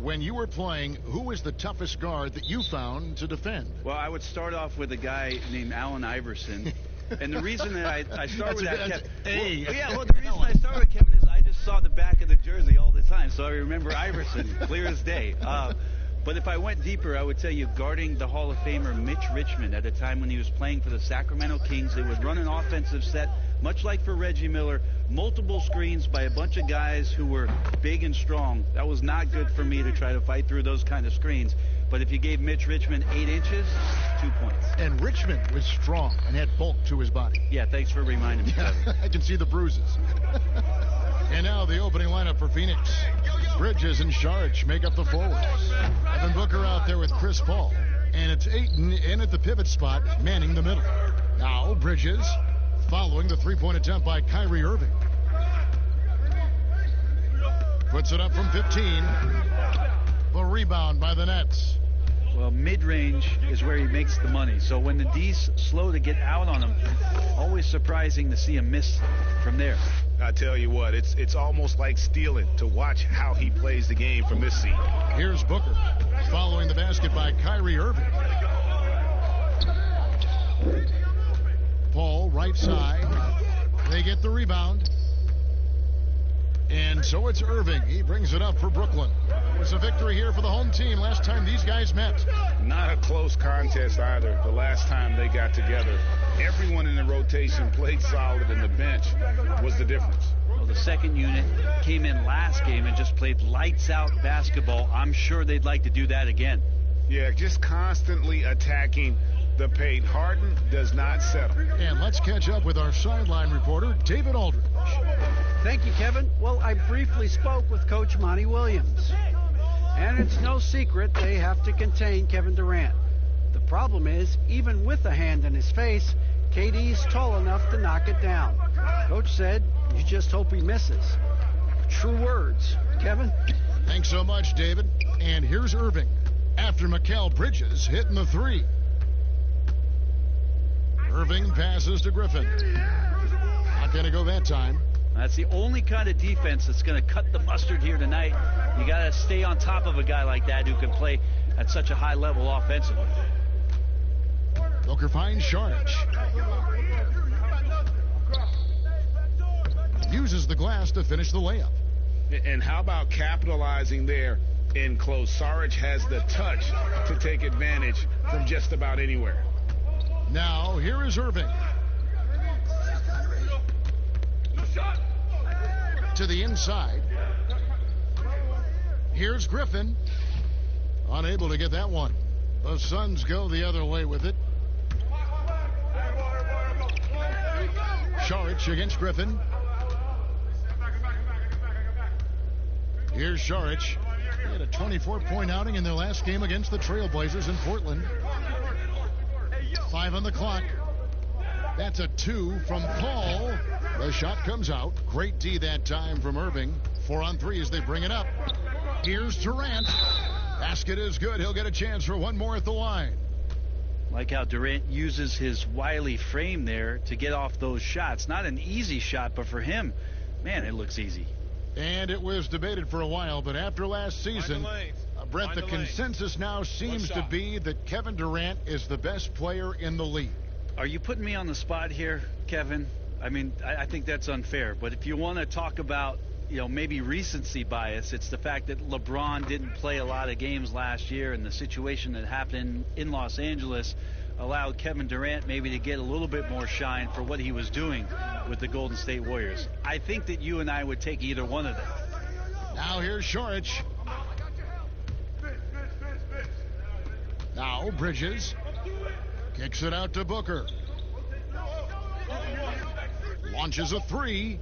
when you were playing, who was the toughest guard that you found to defend? Well, I would start off with a guy named Allen Iverson. And the reason that I start with that, Kevin, the reason I start with Kevin is I just saw the back of the jersey all the time, so I remember Iverson clear as day. But if I went deeper, I would tell you guarding the Hall of Famer Mitch Richmond at a time when he was playing for the Sacramento Kings. They would run an offensive set, much like for Reggie Miller, multiple screens by a bunch of guys who were big and strong. That was not good for me to try to fight through those kind of screens. But if you gave Mitch Richmond 8 inches, 2 points. And Richmond was strong and had bulk to his body. Yeah, thanks for reminding me. I can see the bruises. And now the opening lineup for Phoenix. Bridges and Saric make up the forwards. Evan Booker out there with Chris Paul. And it's Ayton in at the pivot spot, manning the middle. Now Bridges following the three-point attempt by Kyrie Irving. Puts it up from 15. The rebound by the Nets. Well, mid-range is where he makes the money. So when the D's slow to get out on him, always surprising to see him miss from there. I tell you what, it's almost like stealing to watch how he plays the game from this seat. Here's Booker following the basket by Kyrie Irving. Paul, right side. They get the rebound. And so it's Irving. He brings it up for Brooklyn. It was a victory here for the home team last time these guys met. Not a close contest either the last time they got together. Everyone in the rotation played solid, and the bench was the difference. Well, the second unit came in last game and just played lights-out basketball. I'm sure they'd like to do that again. Yeah, just constantly attacking the paint. Harden does not settle. And let's catch up with our sideline reporter, David Aldridge. Thank you, Kevin. Well, I briefly spoke with Coach Monty Williams. And it's no secret they have to contain Kevin Durant. The problem is, even with a hand in his face, KD's tall enough to knock it down. Coach said, you just hope he misses. True words. Kevin? Thanks so much, David. And here's Irving after Mikal Bridges hitting the three. Irving passes to Griffin. Not going to go that time. That's the only kind of defense that's going to cut the mustard here tonight. You got to stay on top of a guy like that who can play at such a high level offensively. Booker finds Saric. Uses the glass to finish the layup. And how about capitalizing there in close? Saric has the touch to take advantage from just about anywhere. Now, here is Irving. To the inside. Here's Griffin. Unable to get that one. The Suns go the other way with it. Saric against Griffin. Here's Saric. He had a 24-point outing in their last game against the Trailblazers in Portland. 5 on the clock. That's a 2 from Paul. The shot comes out. Great D that time from Irving. 4 on 3 as they bring it up. Here's Durant. Basket is good. He'll get a chance for one more at the line. Like how Durant uses his wily frame there to get off those shots. Not an easy shot, but for him, man, it looks easy. And it was debated for a while, but after last season, Brent, the consensus now seems to be that Kevin Durant is the best player in the league. Are you putting me on the spot here, Kevin? I mean, I think that's unfair. But if you want to talk about, maybe recency bias, it's the fact that LeBron didn't play a lot of games last year, and the situation that happened in Los Angeles allowed Kevin Durant maybe to get a little bit more shine for what he was doing with the Golden State Warriors. I think that you and I would take either one of them. Now here's Saric. Now Bridges kicks it out to Booker. Launches a 3.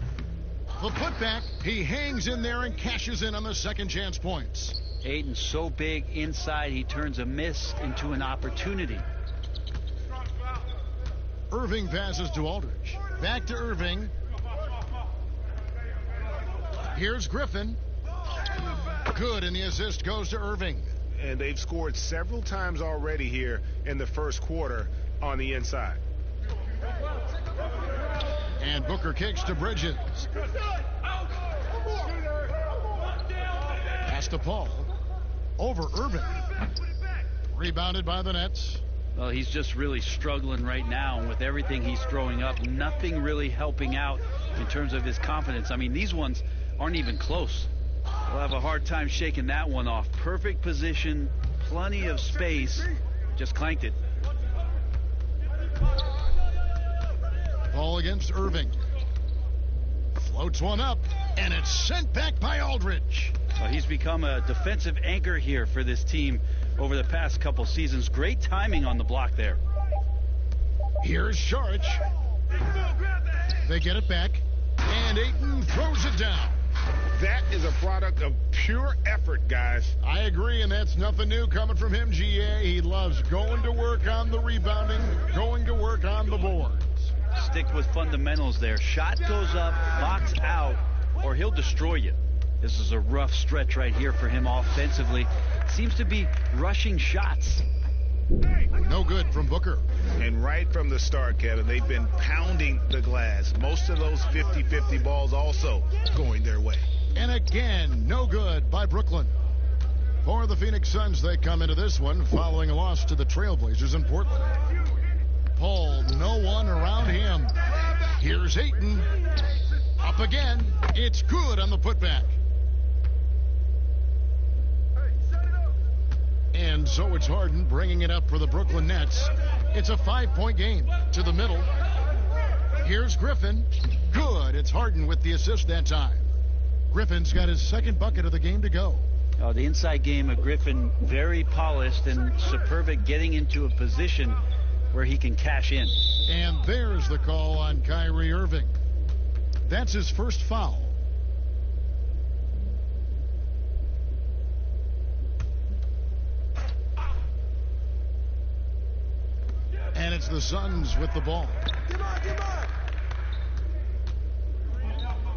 The putback. He hangs in there and cashes in on the second chance points. Ayton's so big inside, he turns a miss into an opportunity. Irving passes to Aldridge. Back to Irving. Here's Griffin. Good, and the assist goes to Irving. And they've scored several times already here in the first quarter on the inside. And Booker kicks to Bridges. Pass to Paul. over Irving. Rebounded by the Nets. Well, he's just really struggling right now with everything he's throwing up. Nothing really helping out in terms of his confidence. I mean, these ones aren't even close. We'll have a hard time shaking that one off. Perfect position, plenty of space. Just clanked it. Ball against Irving. Floats one up, and it's sent back by Aldridge. Well, he's become a defensive anchor here for this team over the past couple seasons. Great timing on the block there. Here's Saric. They get it back, and Ayton throws it down. That is a product of pure effort, guys. I agree, and that's nothing new coming from him, GA. He loves going to work on the rebounding, going to work on the boards. Stick with fundamentals there. Shot goes up, box out, or he'll destroy you. This is a rough stretch right here for him offensively. Seems to be rushing shots. No good from Booker. And right from the start, Kevin, they've been pounding the glass. Most of those 50-50 balls also going their way. And again, no good by Brooklyn. For the Phoenix Suns, they come into this one following a loss to the Trailblazers in Portland. Paul, no one around him. Here's Ayton. Up again. It's good on the putback. And so it's Harden bringing it up for the Brooklyn Nets. It's a 5-point game to the middle. Here's Griffin. Good. It's Harden with the assist that time. Griffin's got his second bucket of the game to go. Oh, the inside game of Griffin, very polished and superb at getting into a position where he can cash in. And there's the call on Kyrie Irving. That's his first foul. And it's the Suns with the ball.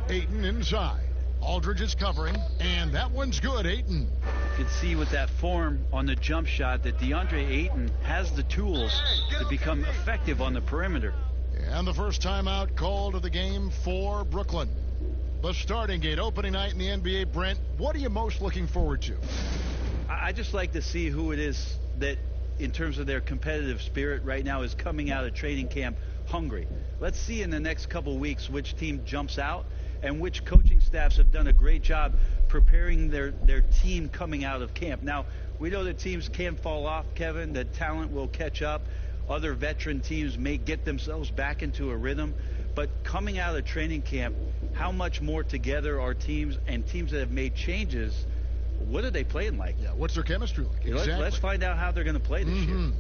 Ayton inside. Aldridge is covering, and that one's good. Ayton. You can see with that form on the jump shot that DeAndre Ayton has the tools to become effective on the perimeter. And the first timeout called of the game for Brooklyn. The starting gate, opening night in the NBA. Brent, what are you most looking forward to? I just like to see who it is that, in terms of their competitive spirit right now, is coming out of training camp hungry. Let's see in the next couple weeks which team jumps out and which coaching staffs have done a great job preparing their team coming out of camp. Now, we know that teams can fall off, Kevin. That talent will catch up. Other veteran teams may get themselves back into a rhythm. But coming out of training camp, how much more together are teams, and teams that have made changes, what are they playing like? Yeah, what's their chemistry like? Exactly. Let's find out how they're going to play this year.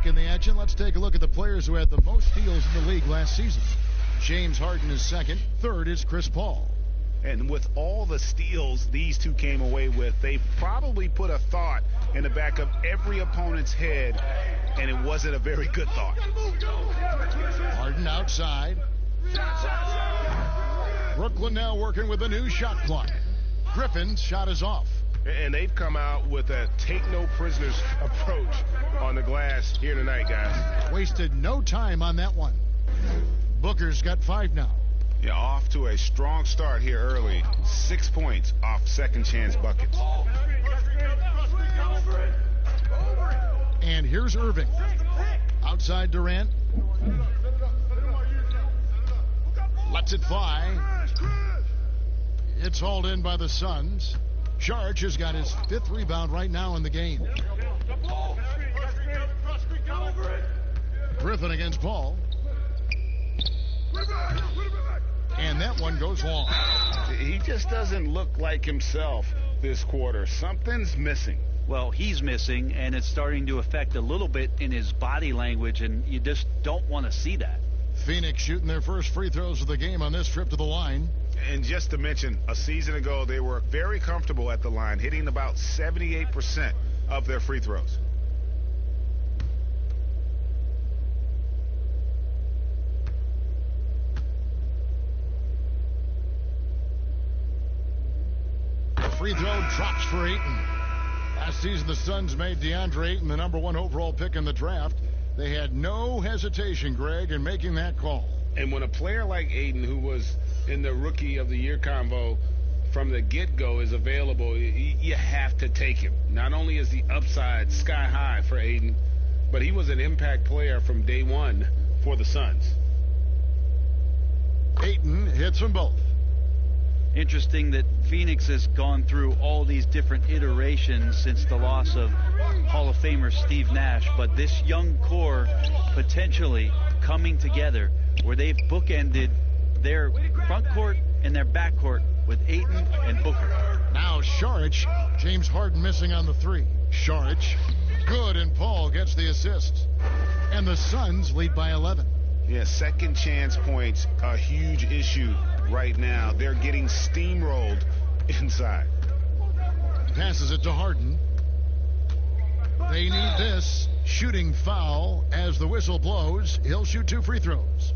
In the action, let's take a look at the players who had the most steals in the league last season. James Harden is second. Third is Chris Paul. And with all the steals these two came away with, they probably put a thought in the back of every opponent's head, and it wasn't a very good thought. Harden outside. Brooklyn now working with a new shot clock. Griffin's shot is off. And they've come out with a take-no-prisoners approach on the glass here tonight, guys. Wasted no time on that one. Booker's got 5 now. Yeah, off to a strong start here early. 6 points off second-chance buckets. And here's Irving. Outside Durant. Lets it fly. It's hauled in by the Suns. Saric has got his 5th rebound right now in the game. Griffin against Paul. And that one goes long. He just doesn't look like himself this quarter. Something's missing. Well, he's missing, and it's starting to affect a little bit in his body language, and you just don't want to see that. Phoenix shooting their first free throws of the game on this trip to the line. And just to mention, a season ago, they were very comfortable at the line, hitting about 78% of their free throws. free throw drops for Ayton. Last season, the Suns made DeAndre Ayton the #1 overall pick in the draft. They had no hesitation, Greg, in making that call. And when a player like Ayton, who was in the Rookie of the Year convo from the get-go, is available, you have to take him. Not only is the upside sky high for Ayton, but he was an impact player from day one for the Suns. Ayton hits them both. Interesting that Phoenix has gone through all these different iterations since the loss of Hall of Famer Steve Nash, but this young core potentially coming together where they've bookended their front court and their back court with Ayton and Booker. Now Saric, James Harden missing on the three. Saric, good, and Paul gets the assist. And the Suns lead by 11. Yeah, second chance points, a huge issue right now. They're getting steamrolled inside. Passes it to Harden. They need this. Shooting foul as the whistle blows. He'll shoot 2 free throws.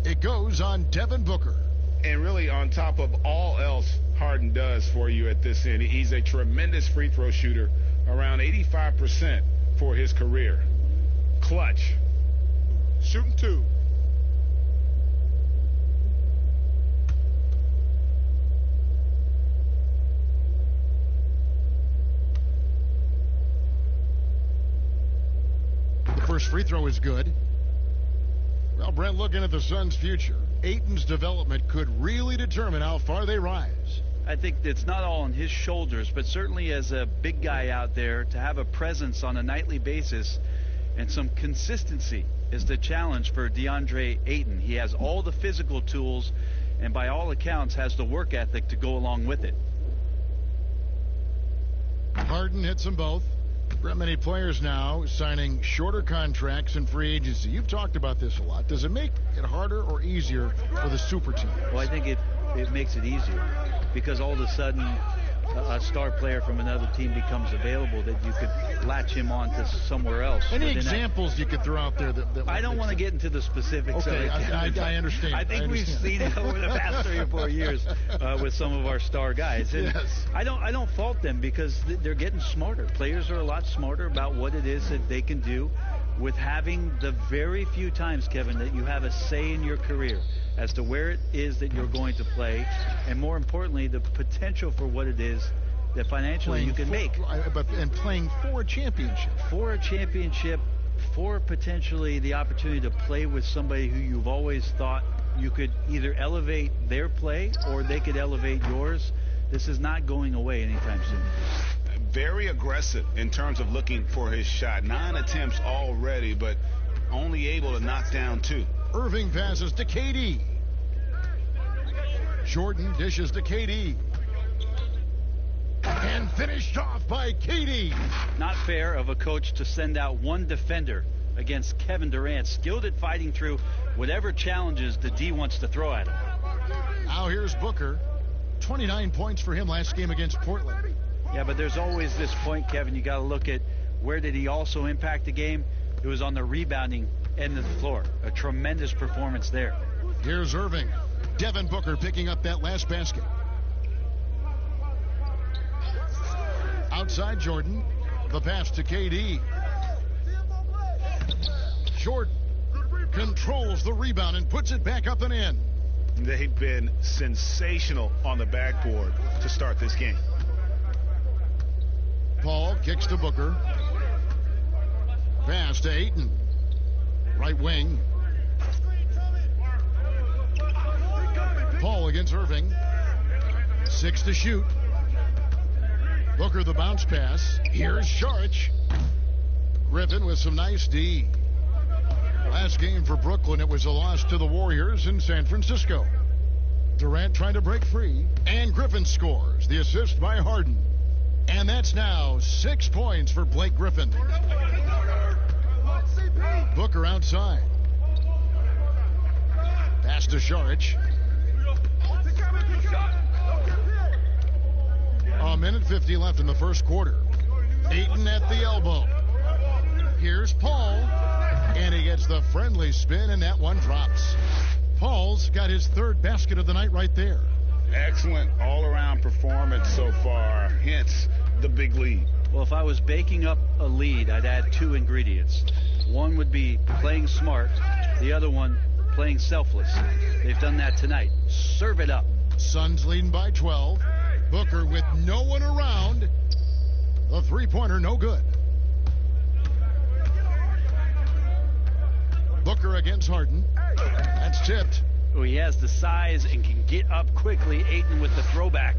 It goes on Devin Booker. And really, on top of all else Harden does for you at this end, he's a tremendous free throw shooter, around 85% for his career. Clutch. Shooting 2. First free throw is good. Well, Brent, looking at the Suns' future, Ayton's development could really determine how far they rise. I think it's not all on his shoulders, but certainly as a big guy out there, to have a presence on a nightly basis and some consistency is the challenge for DeAndre Ayton. He has all the physical tools and by all accounts has the work ethic to go along with it. Harden hits them both. Many players now signing shorter contracts in free agency. You've talked about this a lot. Does it make it harder or easier for the super teams? Well, I think it makes it easier because all of a sudden a star player from another team becomes available that you could latch him on to somewhere else. Any examples you could throw out there that I don't want to get into the specifics. Okay, I understand. I think we've seen it over the past 3 or 4 years with some of our star guys. And yes. I don't fault them because they're getting smarter. Players are a lot smarter about what it is that they can do with having the very few times, Kevin, that you have a say in your career as to where it is that you're going to play, and more importantly, the potential for what it is that financially you can make. And playing for a championship. For a championship, for potentially the opportunity to play with somebody who you've always thought you could either elevate their play or they could elevate yours. This is not going away anytime soon. Very aggressive in terms of looking for his shot. 9 attempts already, but only able to knock down 2. Irving passes to KD. Jordan dishes to KD. And finished off by KD. Not fair of a coach to send out one defender against Kevin Durant, skilled at fighting through whatever challenges the D wants to throw at him. Now here's Booker. 29 points for him last game against Portland. Yeah, but there's always this point, Kevin, you got to look at where did he also impact the game. It was on the rebounding end of the floor. A tremendous performance there. Here's Irving. Devin Booker picking up that last basket. Outside Jordan. The pass to KD. Jordan controls the rebound and puts it back up and in. They've been sensational on the backboard to start this game. Paul kicks to Booker. Pass to Ayton. Right wing. Paul against Irving. 6 to shoot. Booker the bounce pass. Here's Saric. Griffin with some nice D. Last game for Brooklyn, it was a loss to the Warriors in San Francisco. Durant trying to break free, and Griffin scores. The assist by Harden. And that's now 6 points for Blake Griffin. Booker outside. Pass to Saric. A minute 50 left in the first quarter. Ayton at the elbow. Here's Paul. And he gets the friendly spin, and that one drops. Paul's got his 3rd basket of the night right there. excellent all-around performance so far, hence the big lead. Well, if I was baking up a lead, I'd add 2 ingredients. One would be playing smart, the other one playing selfless. They've done that tonight. Serve it up. Suns leading by 12. Booker with no one around. The three-pointer no good. Booker against Harden. That's tipped. Oh, he has the size and can get up quickly. Ayton with the throwback.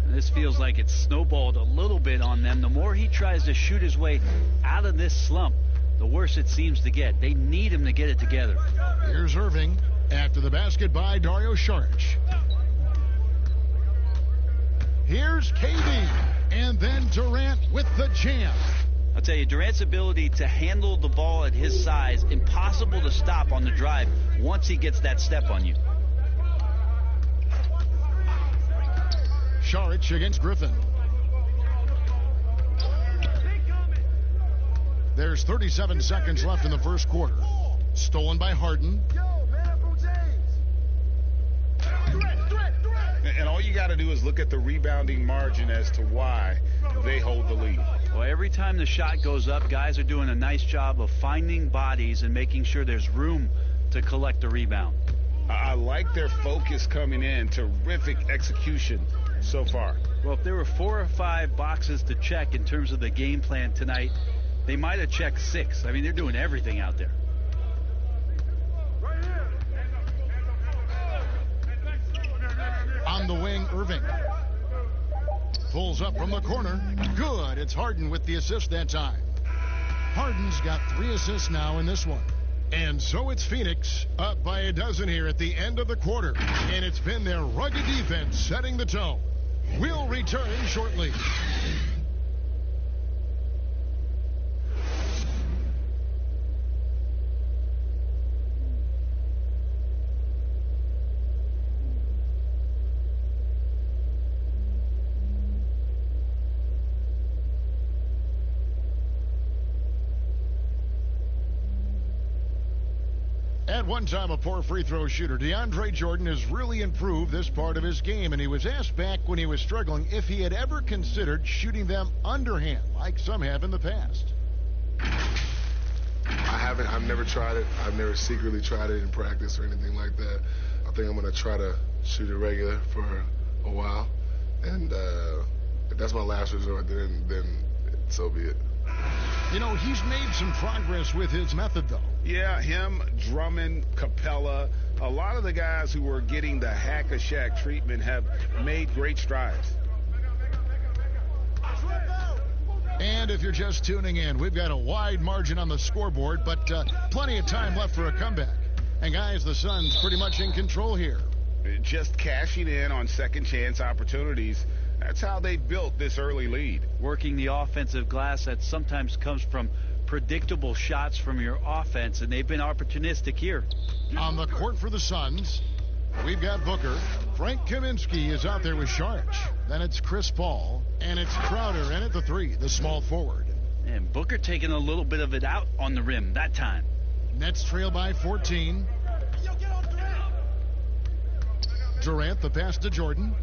And this feels like it's snowballed a little bit on them. The more he tries to shoot his way out of this slump, the worse it seems to get. They need him to get it together. Here's Irving after the basket by Dario Saric. Here's KD, and then Durant with the jam. I'll tell you, Durant's ability to handle the ball at his size, impossible to stop on the drive once he gets that step on you. Saric against Griffin. There's 37 seconds left in the first quarter. Stolen by Harden. And all you got to do is look at the rebounding margin as to why they hold the lead. Well, every time the shot goes up, guys are doing a nice job of finding bodies and making sure there's room to collect the rebound. I like their focus coming in. Terrific execution so far. Well, if there were 4 or 5 boxes to check in terms of the game plan tonight, they might have checked 6. I mean, they're doing everything out there. On the wing, Irving. Pulls up from the corner. Good. It's Harden with the assist that time. Harden's got 3 assists now in this one. And so it's Phoenix up by a dozen here at the end of the quarter. And it's been their rugged defense setting the tone. We'll return shortly. At one time a poor free throw shooter, DeAndre Jordan has really improved this part of his game, and he was asked back when he was struggling if he had ever considered shooting them underhand, like some have in the past. I haven't. I've never tried it. I've never secretly tried it in practice or anything like that. I think I'm going to try to shoot it regular for a while, and if that's my last resort, then so be it. You know, he's made some progress with his method, though. Yeah, him, Drummond, Capella, a lot of the guys who were getting the hack-a-shack treatment have made great strides. And if you're just tuning in, we've got a wide margin on the scoreboard, but plenty of time left for a comeback. And guys, the Suns pretty much in control here. Just cashing in on second-chance opportunities. That's how they built this early lead. Working the offensive glass that sometimes comes from predictable shots from your offense, and they've been opportunistic here. On the court for the Suns, we've got Booker. Frank Kaminsky is out there with Saric. Then it's Chris Paul, and it's Crowder in at the 3, the small forward. And Booker taking a little bit of it out on the rim that time. Nets trail by 14. Durant, the pass to Jordan.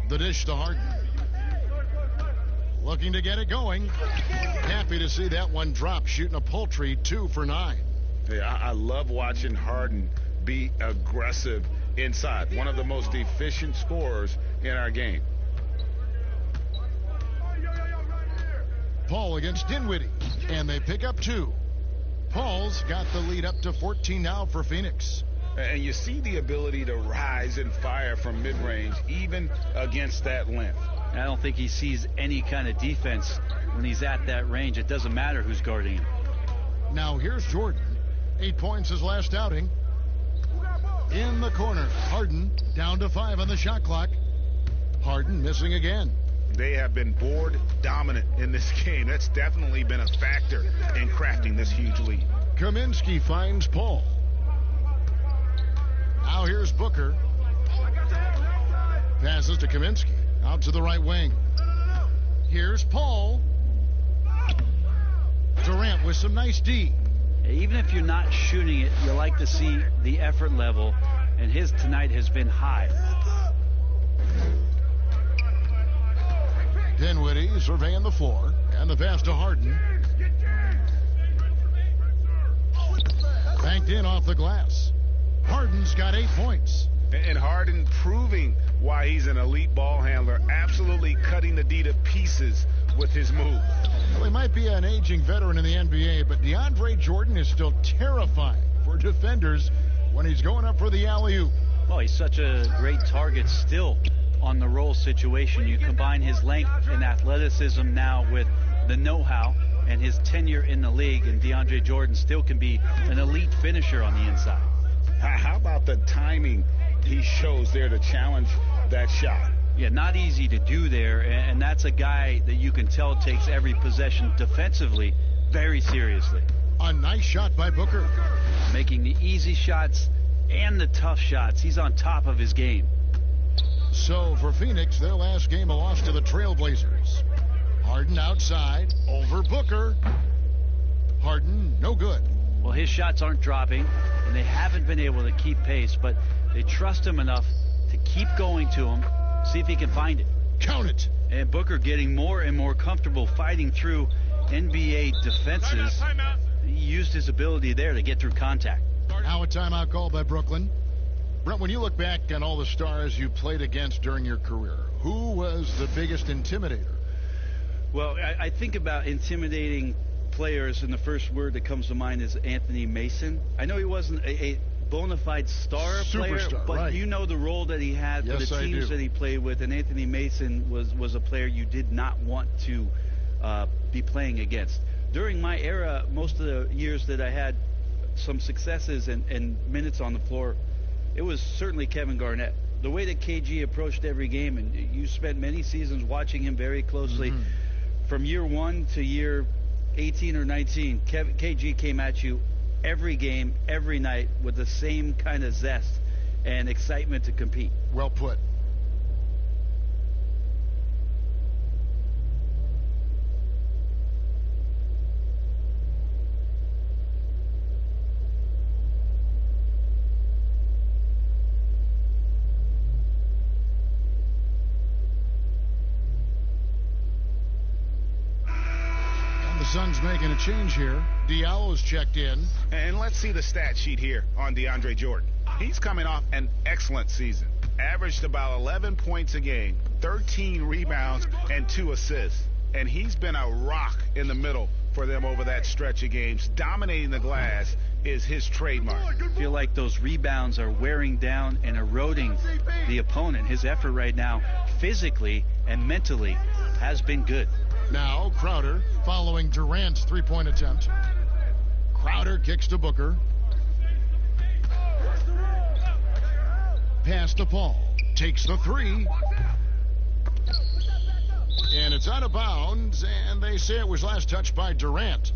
The dish to Harden. Looking to get it going. Happy to see that one drop, shooting a paltry 2 for 9. Yeah, I love watching Harden be aggressive inside. One of the most efficient scorers in our game. Paul against Dinwiddie, and they pick up 2. Paul's got the lead up to 14 now for Phoenix. And you see the ability to rise and fire from mid-range, even against that length. I don't think he sees any kind of defense when he's at that range. It doesn't matter who's guarding him. Now here's Jordan. 8 points his last outing. In the corner, Harden down to 5 on the shot clock. Harden missing again. They have been board dominant in this game. That's definitely been a factor in crafting this huge lead. Kaminsky finds Paul. Now here's Booker. Passes to Kaminsky. Out to the right wing. Here's Paul. Durant with some nice D. Even if you're not shooting it, you like to see the effort level, and his tonight has been high. Dinwiddie surveying the floor, and the pass to Harden. Banked in off the glass. Harden's got 8 points. And Harden proving why he's an elite ball handler, absolutely cutting the D to pieces with his move. Well, he might be an aging veteran in the NBA, but DeAndre Jordan is still terrifying for defenders when he's going up for the alley-oop. Well, he's such a great target still on the roll situation. You combine his length and athleticism now with the know-how and his tenure in the league, and DeAndre Jordan still can be an elite finisher on the inside. How about the timing he shows there to challenge that shot? Yeah, not easy to do there, and that's a guy that you can tell takes every possession defensively very seriously. A nice shot by Booker. Making the easy shots and the tough shots. He's on top of his game. So for Phoenix, their last game a loss to the Trailblazers. Harden outside, over Booker. Harden, no good. Well, his shots aren't dropping, and they haven't been able to keep pace, but they trust him enough to keep going to him, see if he can find it. Count it. And Booker getting more and more comfortable fighting through NBA defenses. He used his ability there to get through contact. Now a timeout called by Brooklyn. Brent, when you look back on all the stars you played against during your career, who was the biggest intimidator? Well, I think about intimidating players, and the first word that comes to mind is Anthony Mason. I know he wasn't a bona fide star player, but right. You know the role that he had for the teams that he played with, and Anthony Mason was a player you did not want to be playing against. During my era, most of the years that I had some successes and minutes on the floor, it was certainly Kevin Garnett. The way that KG approached every game, and you spent many seasons watching him very closely, from year 1 to year 18 or 19, KG came at you every game, every night, with the same kind of zest and excitement to compete. Well put. Suns making a change here. Diallo's checked in. And let's see the stat sheet here on DeAndre Jordan. He's coming off an excellent season. Averaged about 11 points a game, 13 rebounds, and 2 assists. And he's been a rock in the middle for them over that stretch of games. Dominating the glass is his trademark. I feel like those rebounds are wearing down and eroding the opponent. His effort right now, physically and mentally, has been good. Now Crowder following Durant's three-point attempt. Crowder kicks to Booker. Pass to Paul. Takes the three. And it's out of bounds, and they say it was last touched by Durant.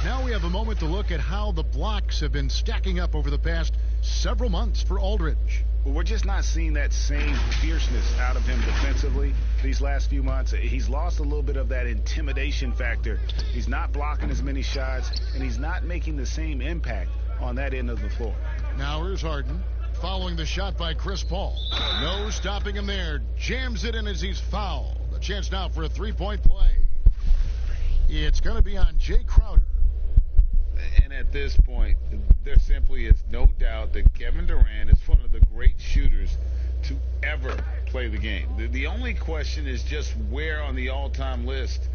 Now we have a moment to look at how the blocks have been stacking up over the past several months for Aldridge. Well, we're just not seeing that same fierceness out of him defensively these last few months. He's lost a little bit of that intimidation factor. He's not blocking as many shots, and he's not making the same impact on that end of the floor. Now here's Harden following the shot by Chris Paul. No stopping him there. Jams it in as he's fouled. A chance now for a three-point play. It's going to be on Jay Crowder. And at this point, there simply is no doubt that Kevin Durant is one of the great shooters to ever play the game. The only question is just where on the all-time list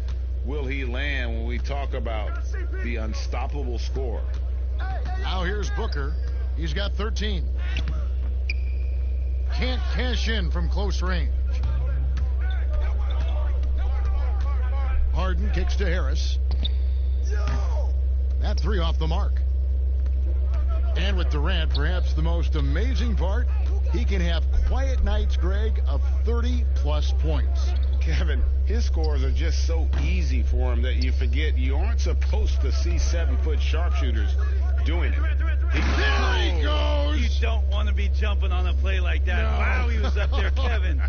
will he land when we talk about the unstoppable scorer. Now here's Booker. He's got 13. Can't cash in from close range. Harden kicks to Harris. That three off the mark. And with Durant, perhaps the most amazing part, he can have quiet nights, Greg, of 30-plus points. Kevin, his scores are just so easy for him that you forget you aren't supposed to see 7-foot sharpshooters doing it. There he goes! You don't want to be jumping on a play like that. No. Wow, he was up there, Kevin.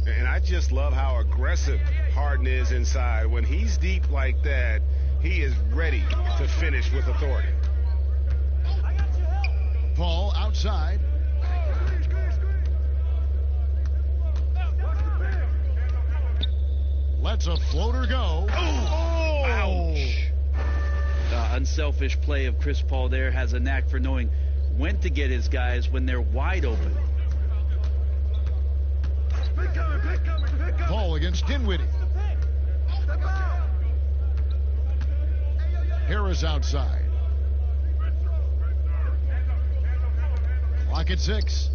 And I just love how aggressive Harden is inside. When he's deep like that, he is ready to finish with authority. Paul outside. Lets a floater go. Oh! Ouch. Unselfish play of Chris Paul there. Has a knack for knowing when to get his guys when they're wide open. Paul against Dinwiddie. Harris outside. Clock at 6.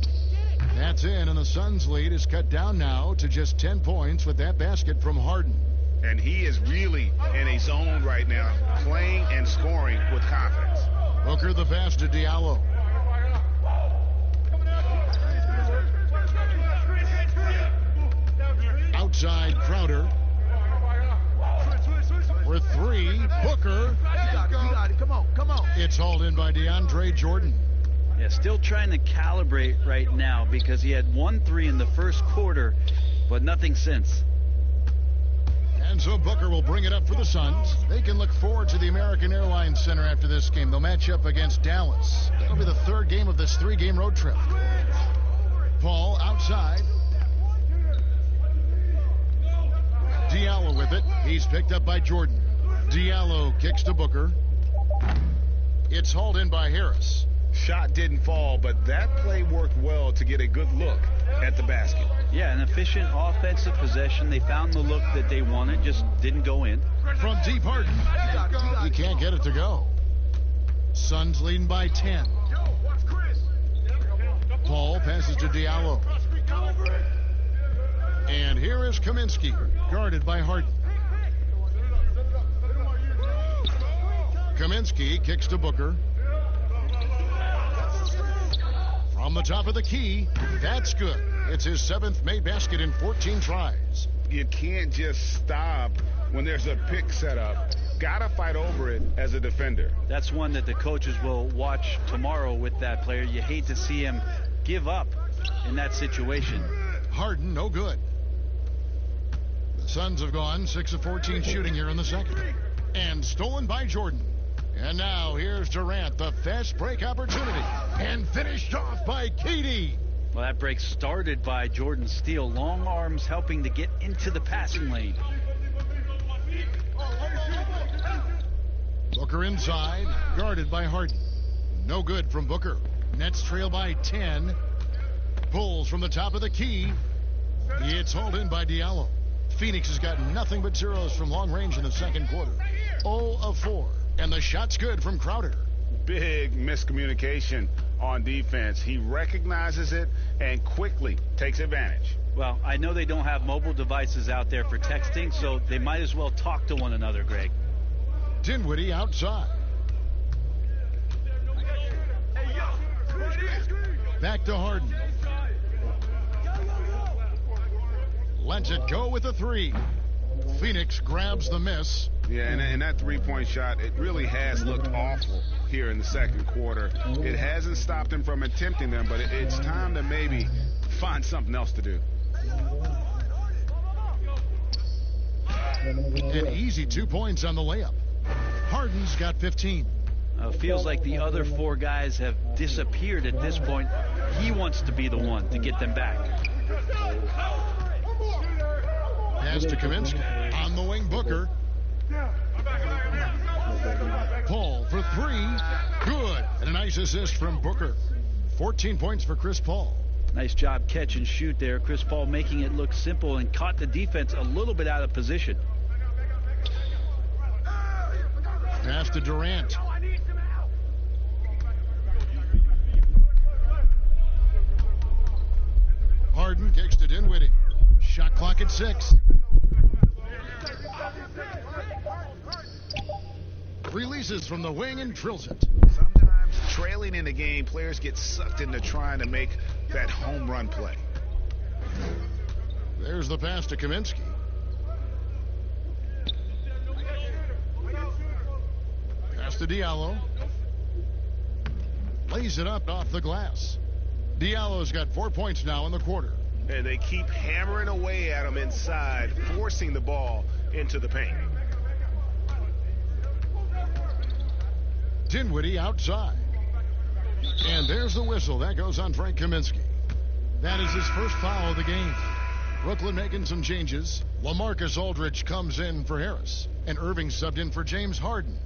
That's in, and the Suns' lead is cut down now to just 10 points with that basket from Harden. And he is really in a zone right now, playing and scoring with confidence. Booker the pass to Diallo. Outside Crowder. For 3, Booker. You got it. Come on. It's hauled in by DeAndre Jordan. Yeah, still trying to calibrate right now because he had 1 3 in the first quarter, but nothing since. And so Booker will bring it up for the Suns. They can look forward to the American Airlines Center after this game. They'll match up against Dallas. That'll be the 3rd game of this 3-game road trip. Paul outside. Diallo with it. He's picked up by Jordan. Diallo kicks to Booker. It's hauled in by Harris. Shot didn't fall, but that play worked well to get a good look at the basket. Yeah, an efficient offensive possession. They found the look that they wanted, just didn't go in. From deep, Harden. He can't get it to go. Suns leading by 10. Paul passes to Diallo. And here is Kaminsky, guarded by Harden. Kaminsky kicks to Booker. From the top of the key, that's good. It's his 7th made basket in 14 tries. You can't just stop when there's a pick set up. Gotta fight over it as a defender. That's one that the coaches will watch tomorrow with that player. You hate to see him give up in that situation. Harden, no good. The Suns have gone 6 of 14 shooting here in the second. And stolen by Jordan. And now here's Durant, the fast break opportunity. And finished off by KD. Well, that break started by Jordan Steele. Long arms helping to get into the passing lane. Booker inside, guarded by Harden. No good from Booker. Nets trail by 10. Pulls from the top of the key. It's hauled in by Diallo. Phoenix has got nothing but zeros from long range in the second quarter. 0 of 4. And the shot's good from Crowder. Big miscommunication on defense. He recognizes it and quickly takes advantage. Well, I know they don't have mobile devices out there for texting, so they might as well talk to one another, Greg. Dinwiddie outside. Back to Harden. Lets it go with a 3. Phoenix grabs the miss. Yeah, and that three-point shot, it really has looked awful here in the second quarter. It hasn't stopped him from attempting them, but it's time to maybe find something else to do. An easy 2 points on the layup. Harden's got 15. Feels like the other 4 guys have disappeared at this point. He wants to be the one to get them back. Pass to Kaminsky. On the wing, Booker. Paul for 3. Good. And a nice assist from Booker. 14 points for Chris Paul. Nice job catch and shoot there. Chris Paul making it look simple and caught the defense a little bit out of position. Pass to Durant. Harden kicks to Dinwiddie. Shot clock at 6. Releases from the wing and drills it. Sometimes trailing in the game, players get sucked into trying to make that home run play. There's the pass to Kaminsky. Pass to Diallo. Lays it up off the glass. Diallo's got 4 points now in the quarter. And they keep hammering away at him inside, forcing the ball into the paint. Dinwiddie outside. And there's the whistle. That goes on Frank Kaminsky. That is his first foul of the game. Brooklyn making some changes. LaMarcus Aldridge comes in for Harris. And Irving subbed in for James Harden.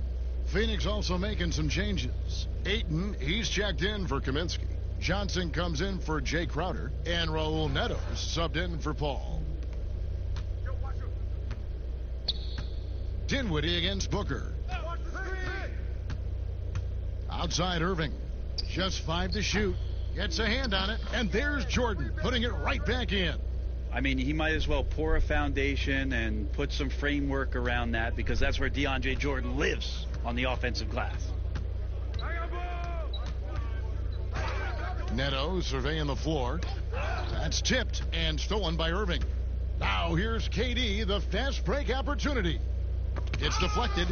Phoenix also making some changes. Ayton, he's checked in for Kaminsky. Johnson comes in for Jay Crowder. And Raul Neto subbed in for Paul. Dinwiddie against Booker. Outside Irving. Just 5 to shoot. Gets a hand on it. And there's Jordan putting it right back in. I mean, he might as well pour a foundation and put some framework around that, because that's where DeAndre Jordan lives, on the offensive glass. Neto surveying the floor. That's tipped and stolen by Irving. Now here's KD, the fast break opportunity. It's deflected.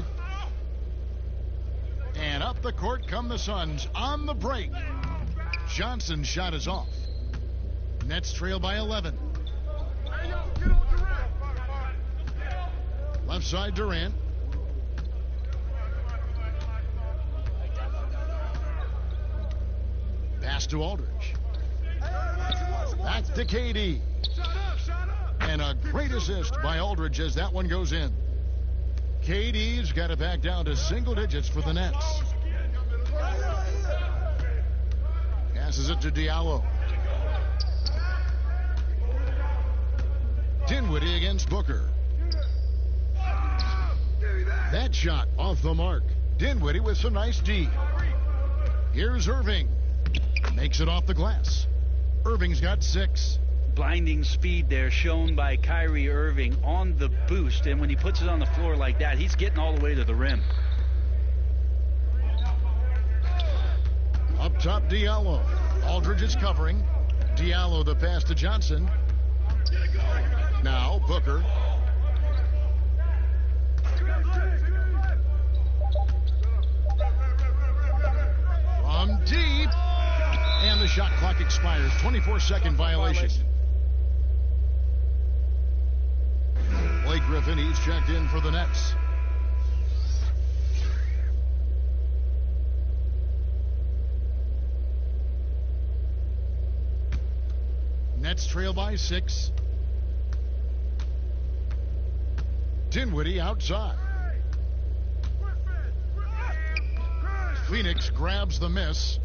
And up the court come the Suns on the break. Johnson's shot is off. Nets trail by 11. Left side Durant. Pass to Aldridge. Back to KD. And a great assist by Aldridge as that one goes in. KD's got it back down to single digits for the Nets. Passes it to Diallo. Dinwiddie against Booker. That shot off the mark. Dinwiddie with some nice D. Here's Irving. Makes it off the glass. Irving's got 6. Blinding speed there shown by Kyrie Irving on the boost, and when he puts it on the floor like that, he's getting all the way to the rim. Up top, Diallo. Aldridge is covering. Diallo the pass to Johnson. Now Booker. From deep. And the shot clock expires. 24-second violation. Blake Griffin, he's checked in for the Nets. Nets trail by 6. Dinwiddie outside. Phoenix grabs the miss.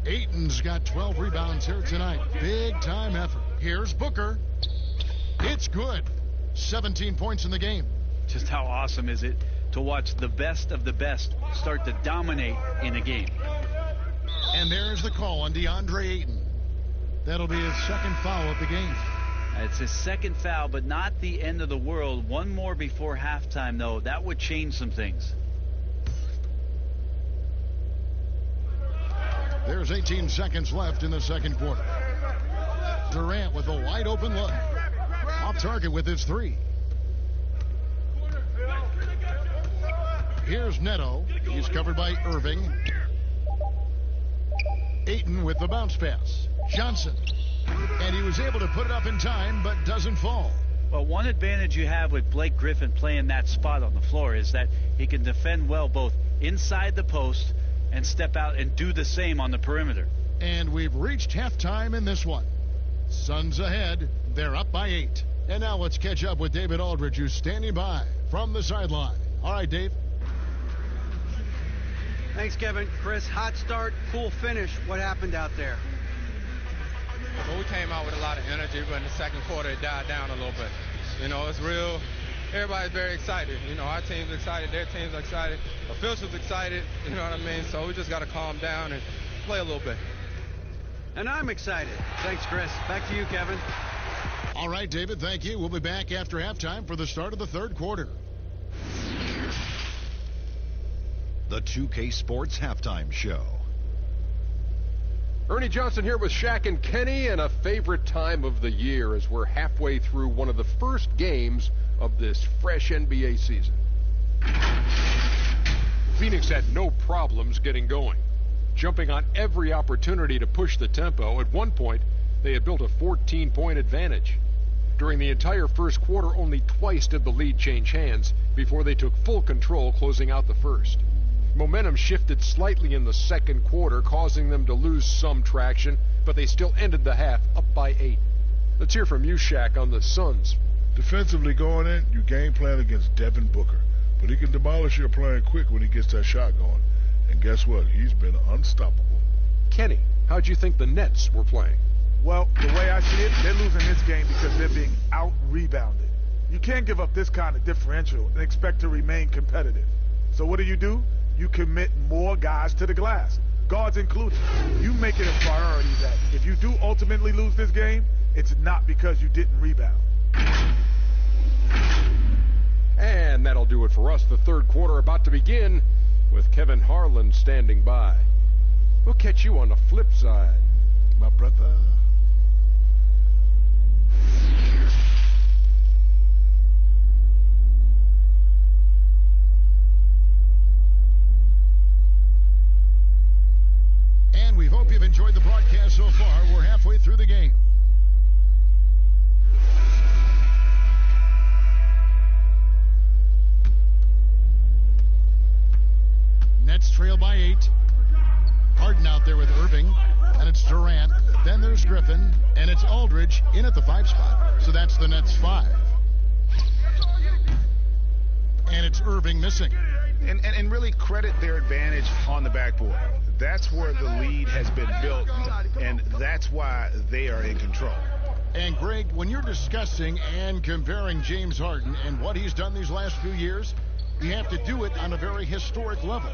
Ayton's got 12 rebounds here tonight. Big time effort. Here's Booker. It's good. 17 points in the game. Just how awesome is it to watch the best of the best start to dominate in a game? And there's the call on DeAndre Ayton. That'll be his second foul of the game. It's his second foul, but not the end of the world. One more before halftime, though. That would change some things. There's 18 seconds left in the second quarter. Durant with a wide open look. Off target with his 3. Here's Neto. He's covered by Irving. Ayton with the bounce pass. Johnson. And he was able to put it up in time, but doesn't fall. Well, one advantage you have with Blake Griffin playing that spot on the floor is that he can defend well both inside the post and step out and do the same on the perimeter. And we've reached halftime in this one. Suns ahead. They're up by 8. And now let's catch up with David Aldridge, who's standing by from the sideline. All right, Dave. Thanks, Kevin. Chris, hot start, cool finish. What happened out there? Well, we came out with a lot of energy, but in the second quarter it died down a little bit. You know, it's real. Everybody's very excited. You know, our team's excited, their team's excited, officials excited, you know what I mean? So we just got to calm down and play a little bit. And I'm excited. Thanks, Chris. Back to you, Kevin. All right, David, thank you. We'll be back after halftime for the start of the third quarter. The 2K Sports Halftime Show. Ernie Johnson here with Shaq and Kenny, and a favorite time of the year as we're halfway through one of the first games of this fresh NBA season. Phoenix had no problems getting going, jumping on every opportunity to push the tempo. At one point, they had built a 14-point advantage. During the entire first quarter, only twice did the lead change hands before they took full control, closing out the first. Momentum shifted slightly in the second quarter, causing them to lose some traction, but they still ended the half up by 8. Let's hear from you, Shaq, on the Suns. Defensively going in, you game plan against Devin Booker, but he can demolish your playing quick when he gets that shot going. And guess what? He's been unstoppable. Kenny, how'd you think the Nets were playing? Well, the way I see it, they're losing this game because they're being out-rebounded. You can't give up this kind of differential and expect to remain competitive. So what do? You commit more guys to the glass, guards included. You make it a priority that if you do ultimately lose this game, it's not because you didn't rebound. And that'll do it for us. The third quarter about to begin with Kevin Harlan standing by. We'll catch you on the flip side, my brother. And we hope you've enjoyed the broadcast so far. We're halfway through the game. Nets trail by 8. Harden out there with Irving, and it's Durant. Then there's Griffin, and it's Aldridge in at the 5 spot. So that's the Nets 5. And it's Irving missing. And really credit their advantage on the backboard. That's where the lead has been built, and that's why they are in control. And Greg, when you're discussing and comparing James Harden and what he's done these last few years, you have to do it on a very historic level.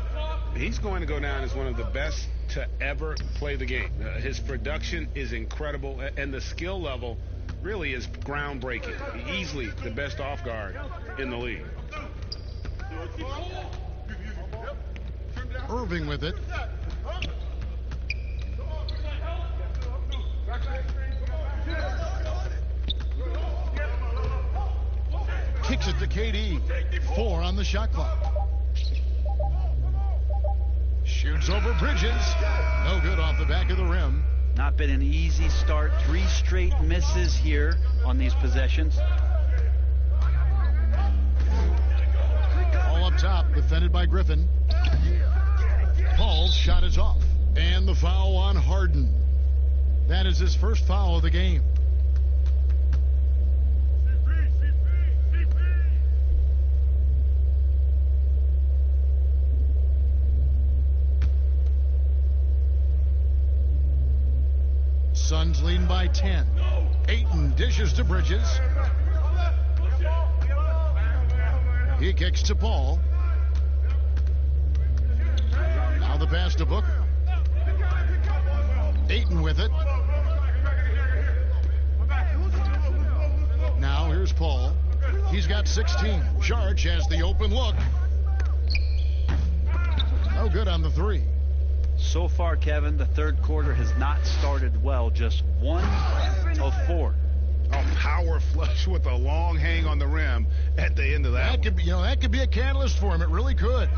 He's going to go down as one of the best to ever play the game. His production is incredible, and the skill level really is groundbreaking. Easily the best off guard in the league. Irving with it. Kicks it to KD. 4 on the shot clock. Shoots over Bridges. No good off the back of the rim. Not been an easy start. 3 straight misses here on these possessions. All up top, defended by Griffin. Paul's shot is off. And the foul on Harden. That is his first foul of the game. Suns leading by 10. Ayton dishes to Bridges. He kicks to Paul. Now the pass to Booker. Ayton with it. Now here's Paul. He's got 16. Saric has the open look. No good on the 3. So far, Kevin, the third quarter has not started well. Just 1 of 4. A power flush with a long hang on the rim at the end of that. That could be a catalyst for him. It really could.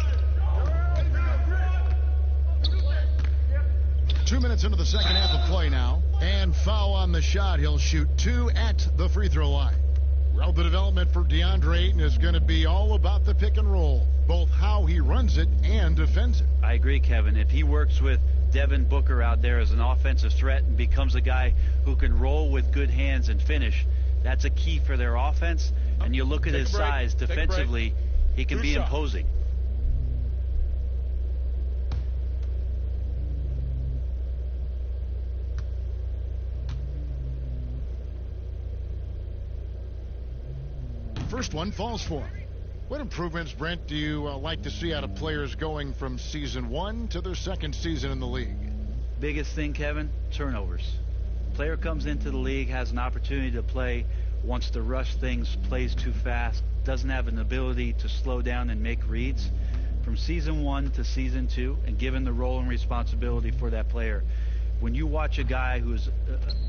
2 minutes into the second half of play now, and foul on the shot. He'll shoot 2 at the free throw line. Well, the development for DeAndre Ayton is going to be all about the pick and roll, both how he runs it and defends it. I agree, Kevin. If he works with Devin Booker out there as an offensive threat and becomes a guy who can roll with good hands and finish, that's a key for their offense. And you look at his size defensively, he can be imposing. First one falls for him. What improvements, Brent, do you like to see out of players going from season 1 to their second season in the league? Biggest thing, Kevin, turnovers. Player comes into the league, has an opportunity to play, wants to rush things, plays too fast, doesn't have an ability to slow down and make reads. From season 1 to season 2, and given the role and responsibility for that player, when you watch a guy whose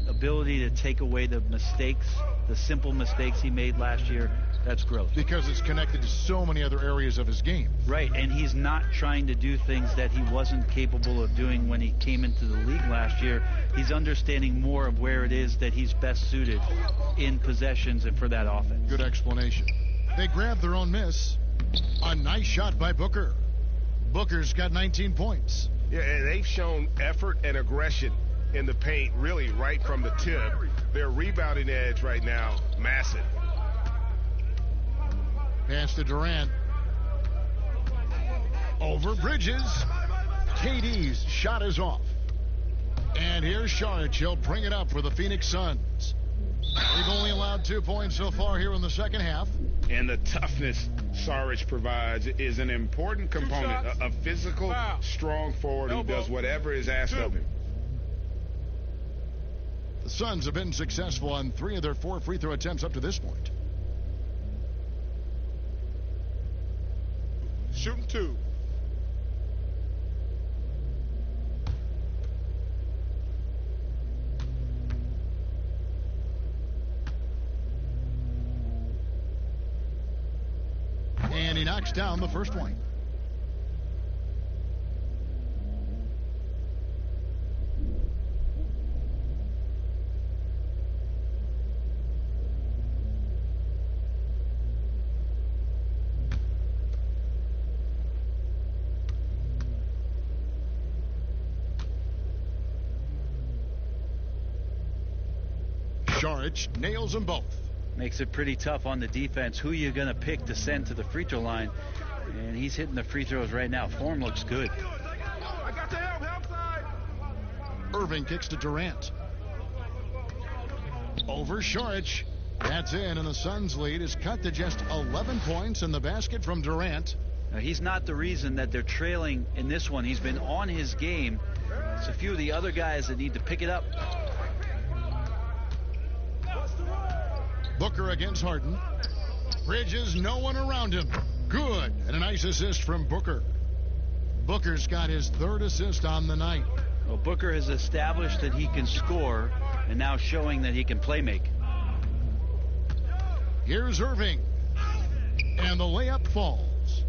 ability to take away the mistakes, the simple mistakes he made last year, that's growth. Because it's connected to so many other areas of his game. Right, and he's not trying to do things that he wasn't capable of doing when he came into the league last year. He's understanding more of where it is that he's best suited in possessions and for that offense. Good explanation. They grab their own miss. A nice shot by Booker. Booker's got 19 points. Yeah, and they've shown effort and aggression in the paint, really, right from the tip. Their rebounding edge right now, massive. Pass to Durant. Over Bridges. KD's shot is off. And here's Saric. He'll bring it up for the Phoenix Suns. They've only allowed 2 points so far here in the second half. And the toughness Saric provides is an important component. A physical, strong forward who does whatever is asked of him. The Suns have been successful on 3 of their 4 free throw attempts up to this point. Shooting 2. And he knocks down the first one. Saric nails them both. Makes it pretty tough on the defense. Who you going to pick to send to the free throw line? And he's hitting the free throws right now. Form looks good. Irving kicks to Durant. Over Saric. That's in, and the Suns' lead is cut to just 11 points in the basket from Durant. Now, he's not the reason that they're trailing in this one. He's been on his game. It's a few of the other guys that need to pick it up. Booker against Harden. Bridges, no one around him. Good. And a nice assist from Booker. Booker's got his 3rd assist on the night. Well, Booker has established that he can score and now showing that he can play make. Here's Irving. And the layup falls.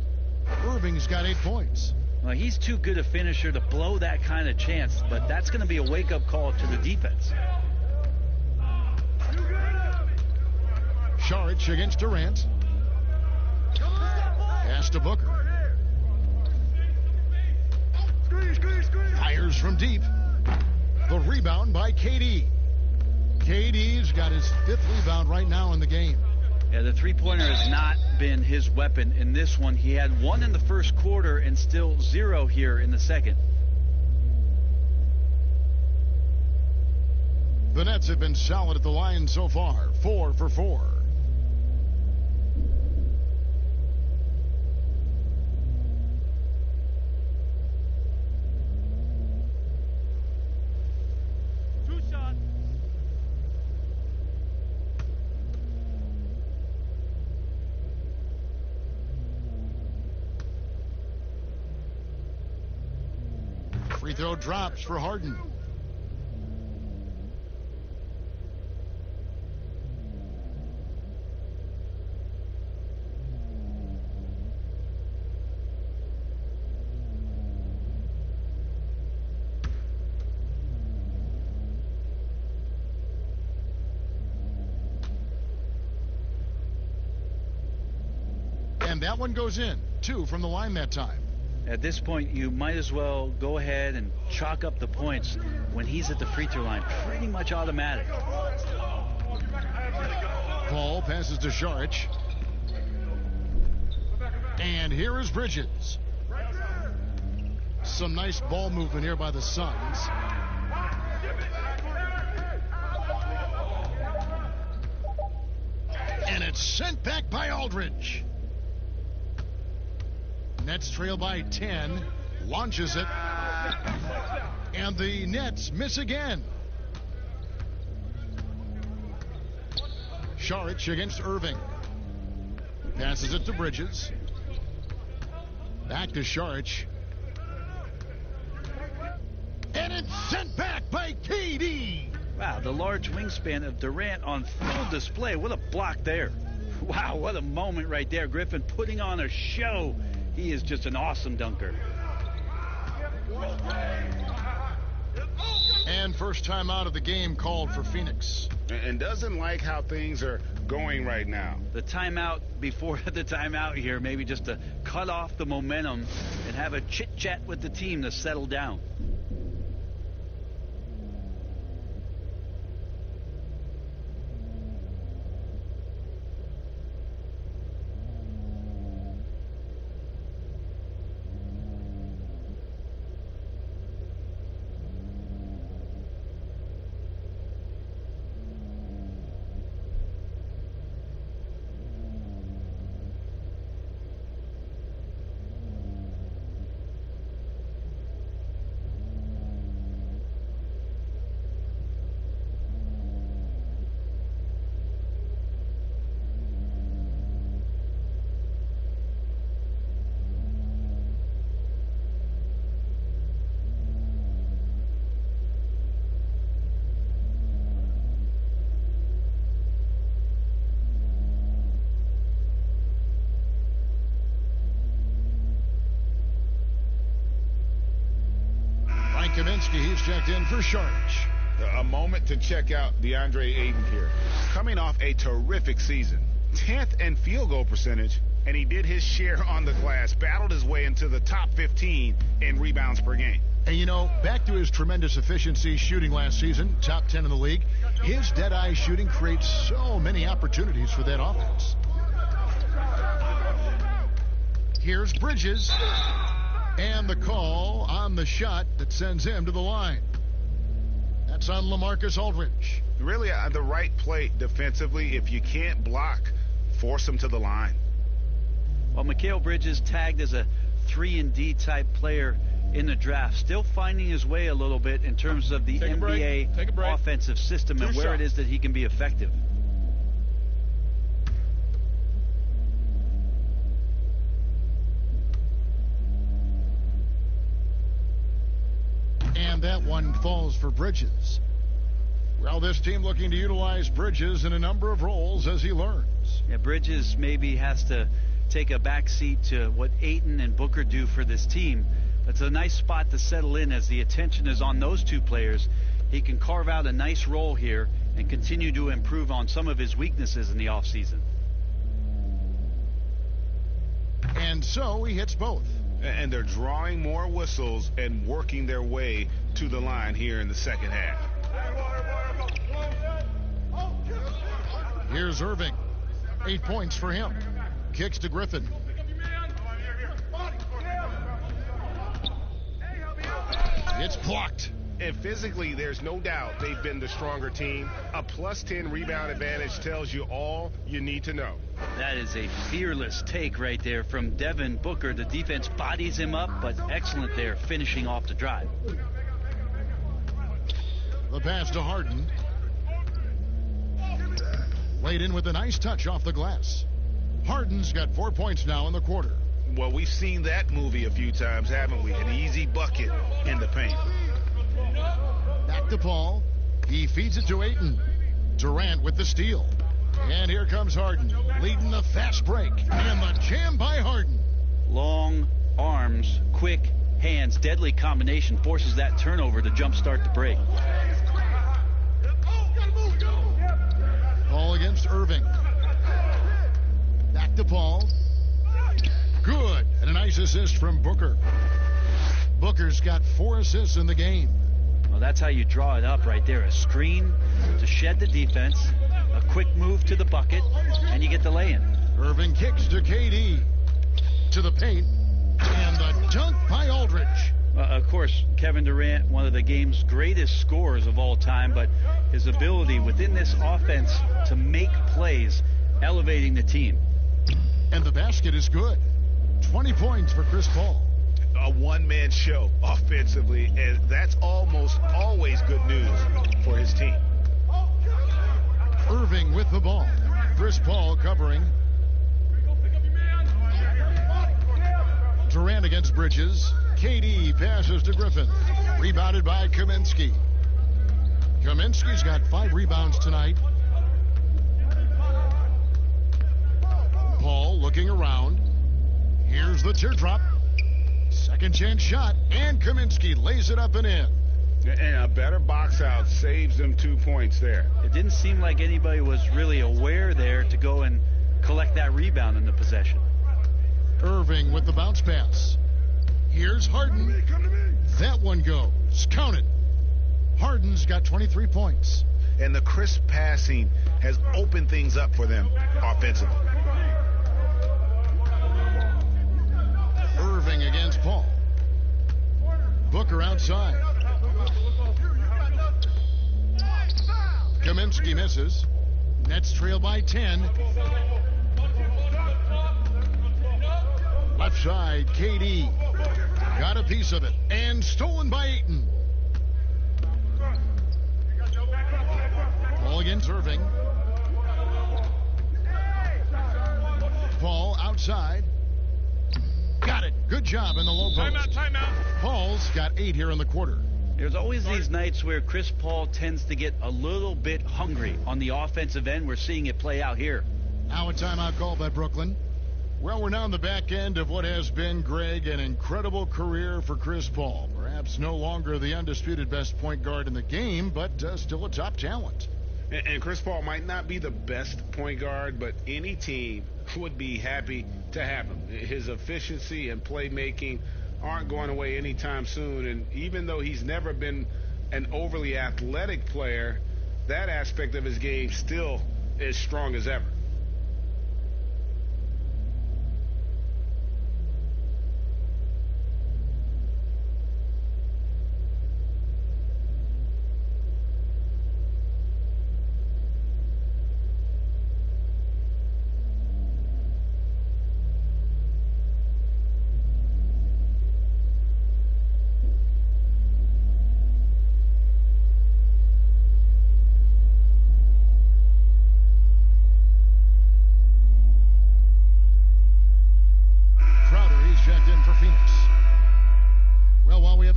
Irving's got 8 points. Well, he's too good a finisher to blow that kind of chance, but that's going to be a wake-up call to the defense. Saric against Durant. Pass to Booker. Fires from deep. The rebound by KD. KD's got his 5th rebound right now in the game. Yeah, the three-pointer has not been his weapon in this one. He had 1 in the first quarter and still 0 here in the second. The Nets have been solid at the line so far. 4 for 4. Free throw drops for Harden. And that one goes in. 2 from the line that time. At this point, you might as well go ahead and chalk up the points when he's at the free throw line. Pretty much automatic. Paul passes to Saric. And here is Bridges. Some nice ball movement here by the Suns. And it's sent back by Aldridge. Nets trail by 10. Launches it. And the Nets miss again. Saric against Irving. Passes it to Bridges. Back to Saric. And it's sent back by KD. Wow, the large wingspan of Durant on full display. What a block there. Wow, what a moment right there. Griffin putting on a show. He is just an awesome dunker. And first time out of the game called for Phoenix. And doesn't like how things are going right now. The timeout before the timeout here, maybe just to cut off the momentum and have a chit-chat with the team to settle down. Kaminsky, he's checked in for Sharch. A moment to check out DeAndre Ayton here. Coming off a terrific season. 10th in field goal percentage, and he did his share on the glass. Battled his way into the top 15 in rebounds per game. And, you know, back to his tremendous efficiency shooting last season, top 10 in the league, his dead-eye shooting creates so many opportunities for that offense. Here's Bridges. And the call on the shot that sends him to the line. That's on LaMarcus Aldridge. Really the right play defensively. If you can't block, force him to the line. Well, Mikal Bridges tagged as a 3-and-D type player in the draft. Still finding his way a little bit in terms of the NBA offensive system and where it is that he can be effective. And that one falls for Bridges. Well, this team looking to utilize Bridges in a number of roles as he learns. Yeah, Bridges maybe has to take a back seat to what Ayton and Booker do for this team. It's a nice spot to settle in as the attention is on those two players. He can carve out a nice role here and continue to improve on some of his weaknesses in the offseason. And so he hits both. And they're drawing more whistles and working their way to the line here in the second half. Here's Irving. 8 points for him. Kicks to Griffin. It's blocked. And physically, there's no doubt they've been the stronger team. A +10 rebound advantage tells you all you need to know. That is a fearless take right there from Devin Booker. The defense bodies him up, but excellent there, finishing off the drive. The pass to Harden. Laid in with a nice touch off the glass. Harden's got 4 points now in the quarter. Well, we've seen that movie a few times, haven't we? An easy bucket in the paint. Back to Paul. He feeds it to Ayton. Durant with the steal. And here comes Harden, leading the fast break. And the jam by Harden. Long arms, quick hands, deadly combination forces that turnover to jumpstart the break. Paul against Irving. Back to Paul. Good. And a nice assist from Booker. Booker's got 4 assists in the game. Well, that's how you draw it up right there. A screen to shed the defense, a quick move to the bucket, and you get the lay-in. Irving kicks to KD. To the paint. And the dunk by Aldridge. Of course, Kevin Durant, one of the game's greatest scorers of all time, but his ability within this offense to make plays, elevating the team. And the basket is good. 20 points for Chris Paul. A one-man show offensively, and that's almost always good news for his team. Irving with the ball. Chris Paul covering. Durant against Bridges. KD passes to Griffin. Rebounded by Kaminsky. Kaminsky's got 5 rebounds tonight. Paul looking around. Here's the teardrop. Second chance shot, and Kaminsky lays it up and in. And a better box out saves them 2 points there. It didn't seem like anybody was really aware there to go and collect that rebound in the possession. Irving with the bounce pass. Here's Harden. That one goes. Count it. Harden's got 23 points. And the crisp passing has opened things up for them offensively. Irving against Paul. Booker outside. Kaminsky misses. Nets trail by 10. Left side, KD. Got a piece of it. And stolen by Ayton. Ball against Irving. Paul outside. Got it. Good job in the low post. Timeout. Paul's got 8 here in the quarter. There's always these nights where Chris Paul tends to get a little bit hungry on the offensive end. We're seeing it play out here. Now a timeout call by Brooklyn. Well, we're now on the back end of what has been, Greg, an incredible career for Chris Paul. Perhaps no longer the undisputed best point guard in the game, but still a top talent. And Chris Paul might not be the best point guard, but any team would be happy to have him. His efficiency and playmaking aren't going away anytime soon. And even though he's never been an overly athletic player, that aspect of his game still is strong as ever.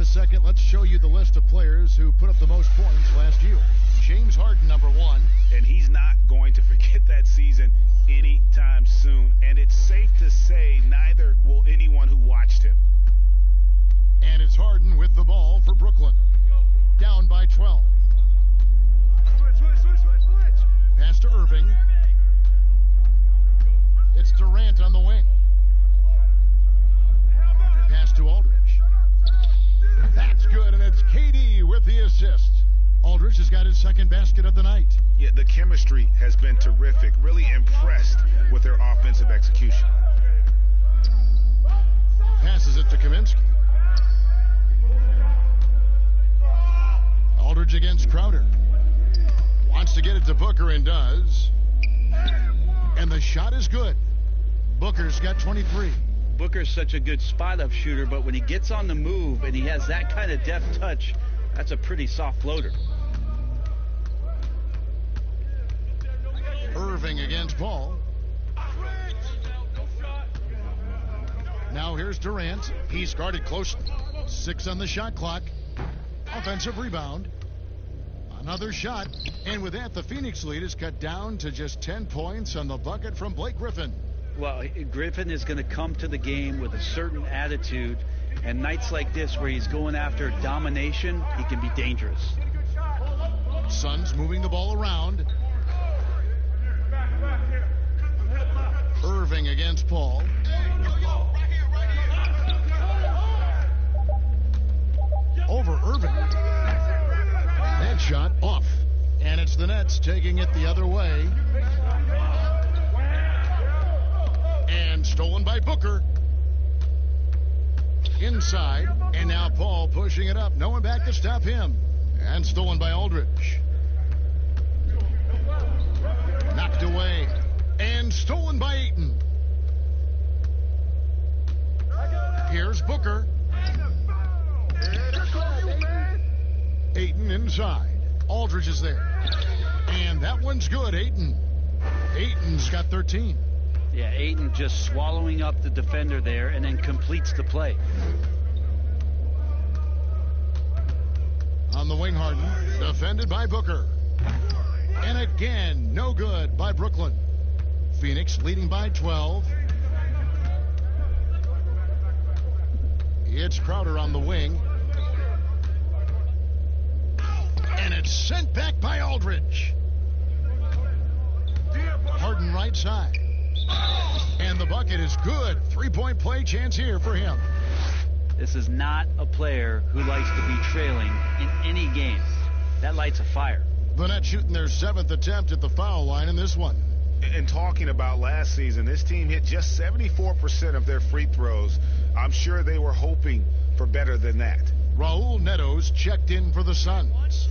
Second, let's show you the list of players who put up the most points last year. James Harden, number 1. And he's not going to forget that season anytime soon. And it's safe to say neither will anyone who watched him. And it's Harden with the ball for Brooklyn. Down by 12. Pass to Irving. It's Durant on the wing. Pass to Aldridge. That's good, and it's KD with the assist. Aldridge has got his second basket of the night. Yeah, the chemistry has been terrific. Really impressed with their offensive execution. Passes it to Kaminsky. Aldridge against Crowder. Wants to get it to Booker and does. And the shot is good. Booker's got 23. Booker's such a good spot-up shooter, but when he gets on the move and he has that kind of deft touch, that's a pretty soft floater. Irving against Paul. Now here's Durant. He's guarded closely. 6 on the shot clock. Offensive rebound. Another shot. And with that, the Phoenix lead is cut down to just 10 points on the bucket from Blake Griffin. Well, Griffin is going to come to the game with a certain attitude, and nights like this where he's going after domination, he can be dangerous. Suns moving the ball around. Irving against Paul. Over Irving. That shot off. And it's the Nets taking it the other way. And stolen by Booker. Inside. And now Paul pushing it up. No one back to stop him. And stolen by Aldridge. Knocked away. And stolen by Ayton. Here's Booker. Ayton inside. Aldridge is there. And that one's good, Ayton. Ayton's got 13. Yeah, Ayton just swallowing up the defender there and then completes the play. On the wing, Harden. Defended by Booker. And again, no good by Brooklyn. Phoenix leading by 12. It's Crowder on the wing. And it's sent back by Aldridge. Harden right side. And the bucket is good. 3-point play chance here for him. This is not a player who likes to be trailing in any game. That lights a fire. The Nets shooting their 7th attempt at the foul line in this one. And talking about last season, this team hit just 74% of their free throws. I'm sure they were hoping for better than that. Raul Neto's checked in for the Suns.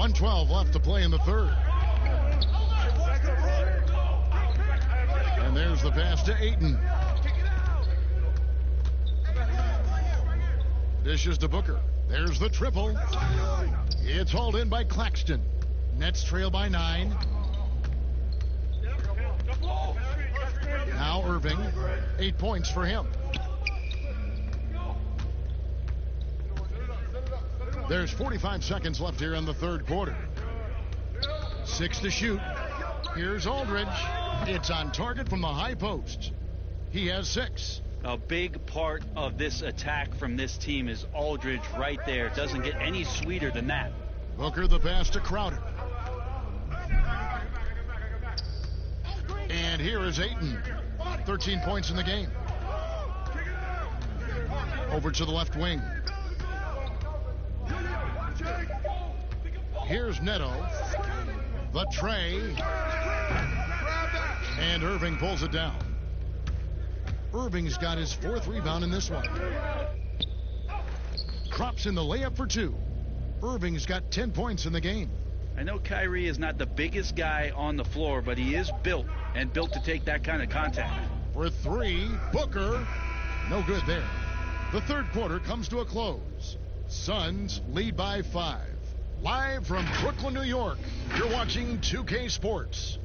.12 left to play in the third. And there's the pass to Ayton. Dishes to Booker. There's the triple. It's hauled in by Claxton. Nets trail by 9. Now Irving. 8 points for him. There's 45 seconds left here in the third quarter. 6 to shoot. Here's Aldridge. It's on target from the high post. He has 6. A big part of this attack from this team is Aldridge right there. It doesn't get any sweeter than that. Booker the pass to Crowder. And here is Ayton. 13 points in the game. Over to the left wing. Here's Neto. The tray. And Irving pulls it down. Irving's got his 4th rebound in this one. Drops in the layup for 2. Irving's got 10 points in the game. I know Kyrie is not the biggest guy on the floor, but he is built to take that kind of contact. For 3, Booker. No good there. The third quarter comes to a close. Suns lead by 5. Live from Brooklyn, New York, you're watching 2K Sports.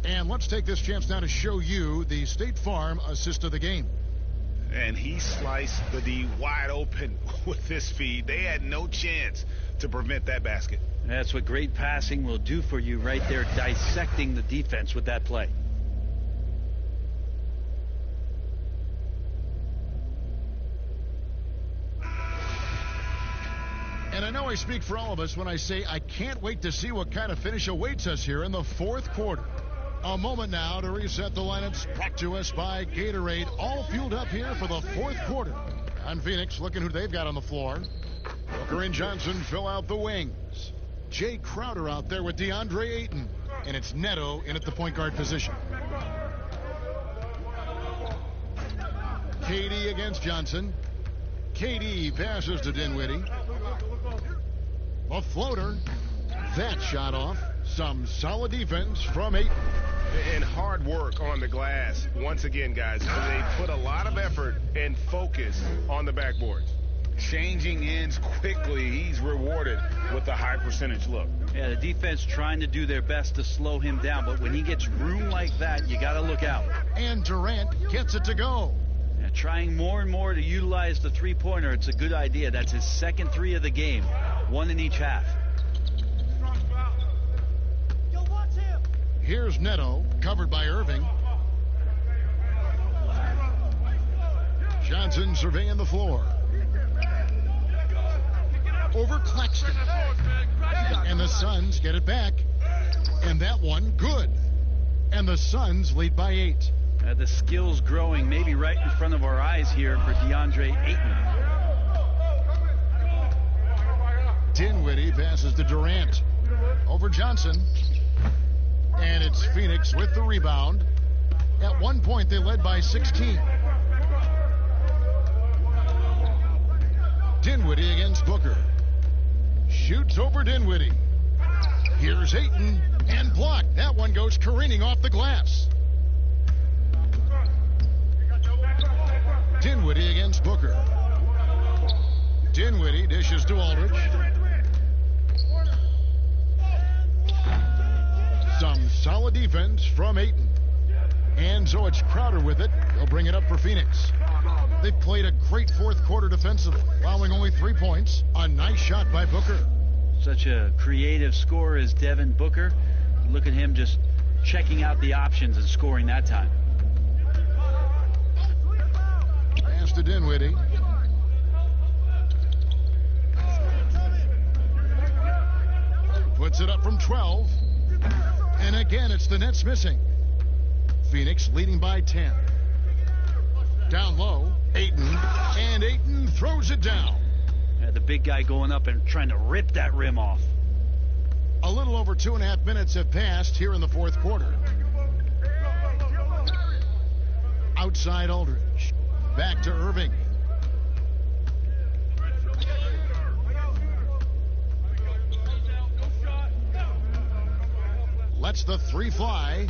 And let's take this chance now to show you the State Farm assist of the game. And he sliced the D wide open with this feed. They had no chance to prevent that basket. That's what great passing will do for you right there, dissecting the defense with that play. And I know I speak for all of us when I say I can't wait to see what kind of finish awaits us here in the fourth quarter. A moment now to reset the lineups, brought to us by Gatorade, all fueled up here for the fourth quarter. On Phoenix, looking who they've got on the floor. Booker and Johnson fill out the wings. Jay Crowder out there with DeAndre Ayton. And it's Neto in at the point guard position. KD against Johnson. KD passes to Dinwiddie. A floater. That shot off. Some solid defense from Ayton. And hard work on the glass. Once again, guys, they put a lot of effort and focus on the backboards. Changing ends quickly. He's rewarded with a high percentage look. Yeah, the defense trying to do their best to slow him down, but when he gets room like that, you got to look out. And Durant gets it to go. Yeah, trying more and more to utilize the three-pointer. It's a good idea. That's his second 3 of the game, 1 in each half. Here's Neto, covered by Irving. Johnson surveying the floor. Over Claxton. And the Suns get it back. And that one, good. And the Suns lead by 8. The skills growing maybe right in front of our eyes here for DeAndre Ayton. Dinwiddie passes to Durant. Over Johnson. And it's Phoenix with the rebound. At one point, they led by 16. Dinwiddie against Booker. Shoots over Dinwiddie. Here's Ayton, and blocked. That one goes careening off the glass. Dinwiddie against Booker. Dinwiddie dishes to Aldridge. Some solid defense from Ayton. And so it's Crowder with it. He'll bring it up for Phoenix. They played a great fourth quarter defensively, allowing only 3 points. A nice shot by Booker. Such a creative scorer as Devin Booker. Look at him just checking out the options and scoring that time. Pass to Dinwiddie. Puts it up from 12. And again, it's the Nets missing. Phoenix leading by 10. Down low, Ayton. And Ayton throws it down. Yeah, the big guy going up and trying to rip that rim off. A little over 2.5 minutes have passed here in the fourth quarter. Outside Aldridge. Back to Irving. Lets the three fly.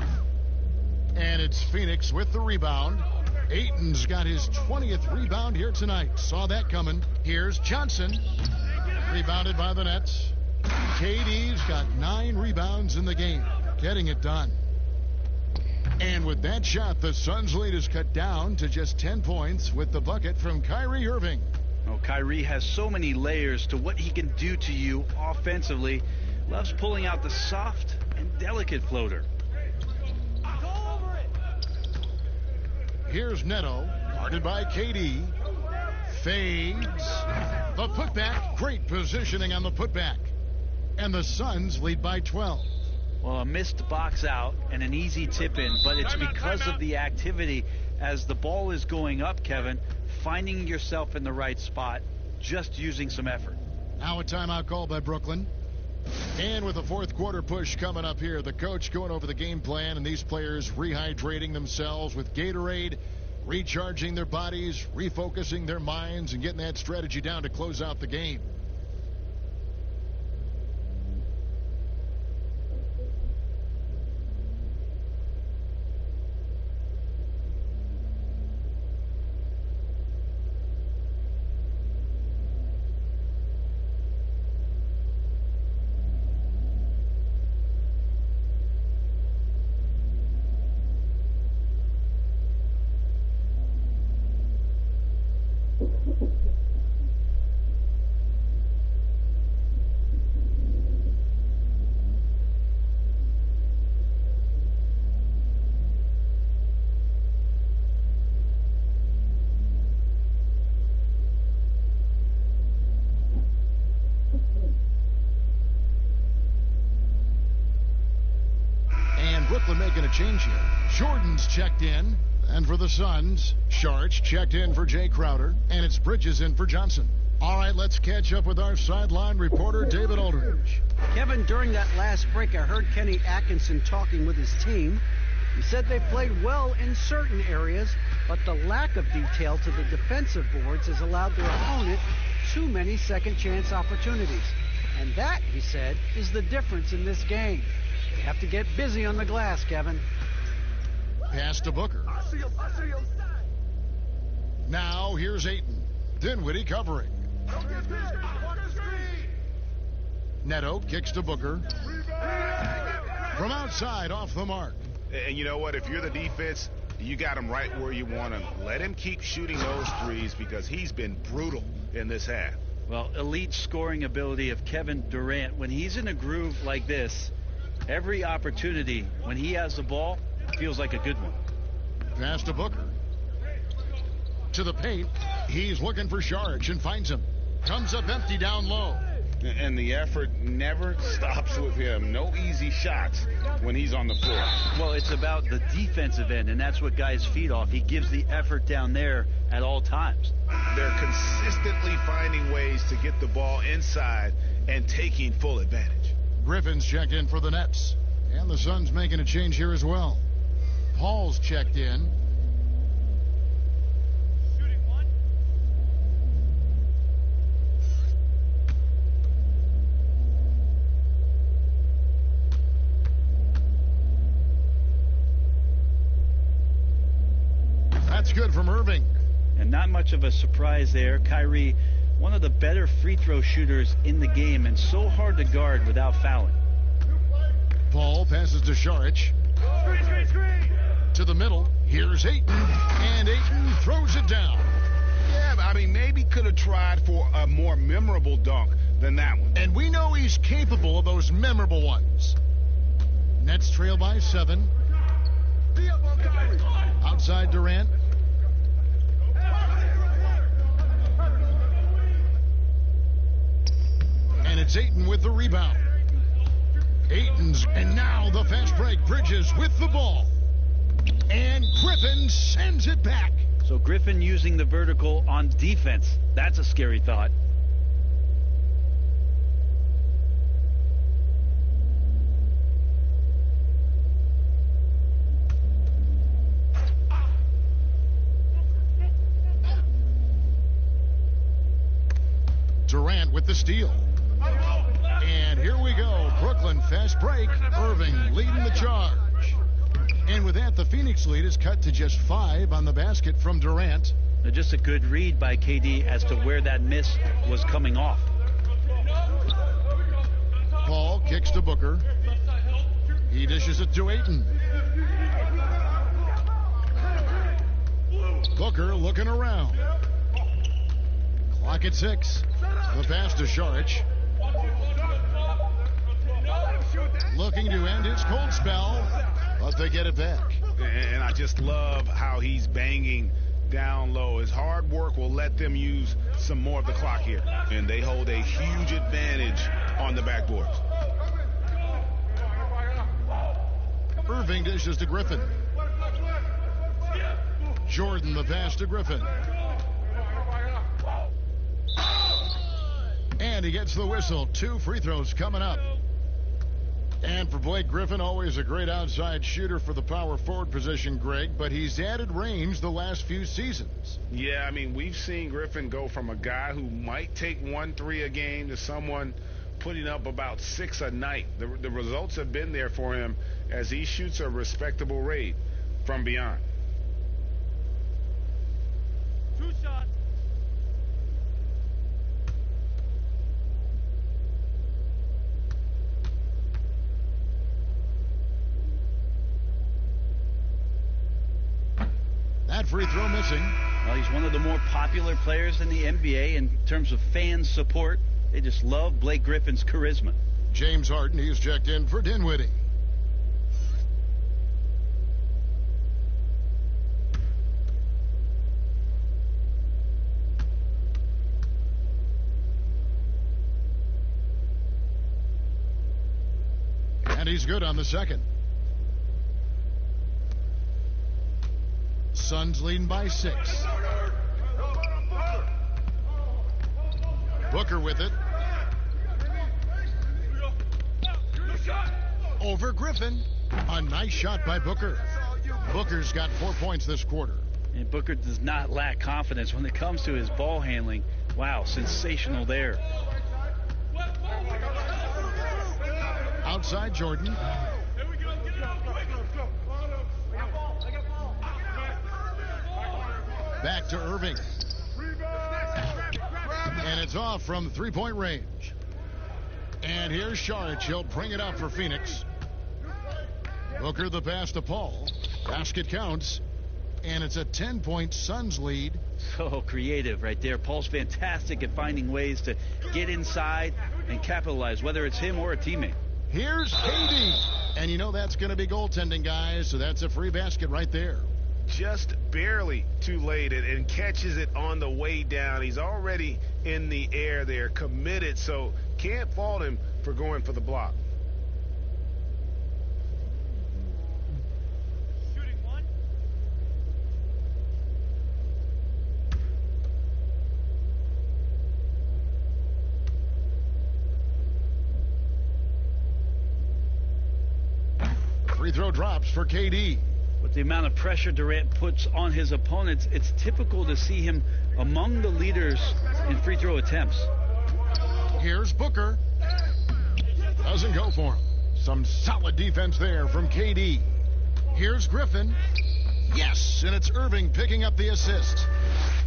And it's Phoenix with the rebound. Ayton's got his 20th rebound here tonight. Saw that coming. Here's Johnson. Rebounded by the Nets. KD's got 9 rebounds in the game. Getting it done. And with that shot, the Suns' lead is cut down to just 10 points with the bucket from Kyrie Irving. Oh, Kyrie has so many layers to what he can do to you offensively. Loves pulling out the soft and delicate floater. Here's Neto, guarded by KD. Fades. The putback. Great positioning on the putback. And the Suns lead by 12. Well, a missed box out and an easy tip in, but it's because of the activity as the ball is going up, Kevin, finding yourself in the right spot, just using some effort. Now a timeout call by Brooklyn. And with the fourth quarter push coming up here, the coach going over the game plan and these players rehydrating themselves with Gatorade, recharging their bodies, refocusing their minds, and getting that strategy down to close out the game. Brooklyn making a change here. Jordan's checked in. And for the Suns, Sharch checked in for Jay Crowder. And it's Bridges in for Johnson. All right, let's catch up with our sideline reporter, David Aldridge. Kevin, during that last break, I heard Kenny Atkinson talking with his team. He said they played well in certain areas, but the lack of detail to the defensive boards has allowed their opponent too many second chance opportunities. And that, he said, is the difference in this game. They have to get busy on the glass, Kevin. Pass to Booker. Now here's Ayton. Dinwiddie covering. Neto kicks to Booker. From outside, off the mark. And you know what? If you're the defense, you got him right where you want him. Let him keep shooting those threes because he's been brutal in this half. Well, elite scoring ability of Kevin Durant. When he's in a groove like this, every opportunity when he has the ball feels like a good one. Pass to Booker. To the paint. He's looking for Sharch and finds him. Comes up empty down low. And the effort never stops with him. No easy shots when he's on the floor. Well, it's about the defensive end, and that's what guys feed off. He gives the effort down there at all times. They're consistently finding ways to get the ball inside and taking full advantage. Griffin's checked in for the Nets. And the Suns making a change here as well. Paul's checked in. That's good from Irving. And not much of a surprise there. Kyrie, one of the better free throw shooters in the game and so hard to guard without fouling. Paul passes to Šarić. To the middle. Here's Ayton. And Ayton throws it down. Yeah, I mean, maybe could have tried for a more memorable dunk than that one. And we know he's capable of those memorable ones. Nets trail by 7. Outside Durant. And it's Ayton with the rebound. Ayton's, and now the fast break. Bridges with the ball. And Griffin sends it back. So Griffin using the vertical on defense. That's a scary thought. Durant with the steal. And here we go. Brooklyn fast break. Irving leading the charge. And with that, the Phoenix lead is cut to just 5 on the basket from Durant. Now just a good read by KD as to where that miss was coming off. Paul kicks to Booker. He dishes it to Ayton. Booker looking around. Clock at 6. The pass to Šarić. Looking to end his cold spell, but they get it back. And I just love how he's banging down low. His hard work will let them use some more of the clock here. And they hold a huge advantage on the backboards. Irving dishes to Griffin. Jordan the pass to Griffin. And he gets the whistle. 2 free throws coming up. And for Blake Griffin, always a great outside shooter for the power forward position, Greg, but he's added range the last few seasons. Yeah, I mean, we've seen Griffin go from a guy who might take 1 3 a game to someone putting up about 6 a night. The results have been there for him as he shoots a respectable rate from beyond. 2 shots. That free throw missing. Well, he's one of the more popular players in the NBA in terms of fan support. They just love Blake Griffin's charisma. James Harden, he's checked in for Dinwiddie. And he's good on the second. Suns leading by 6. Booker with it. Over Griffin. A nice shot by Booker. Booker's got 4 points this quarter. And Booker does not lack confidence when it comes to his ball handling. Wow, sensational there. Outside Jordan. Back to Irving. And it's off from 3-point range. And here's Šarić. He'll bring it up for Phoenix. Booker the pass to Paul. Basket counts. And it's a 10-point Suns lead. So creative right there. Paul's fantastic at finding ways to get inside and capitalize, whether it's him or a teammate. Here's KD. And you know that's going to be goaltending, guys. So that's a free basket right there. Just barely too late and catches it on the way down. He's already in the air there, committed, so can't fault him for going for the block. Shooting 1. Free throw drops for KD. With the amount of pressure Durant puts on his opponents, it's typical to see him among the leaders in free throw attempts. Here's Booker. Doesn't go for him. Some solid defense there from KD. Here's Griffin. Yes, and it's Irving picking up the assist.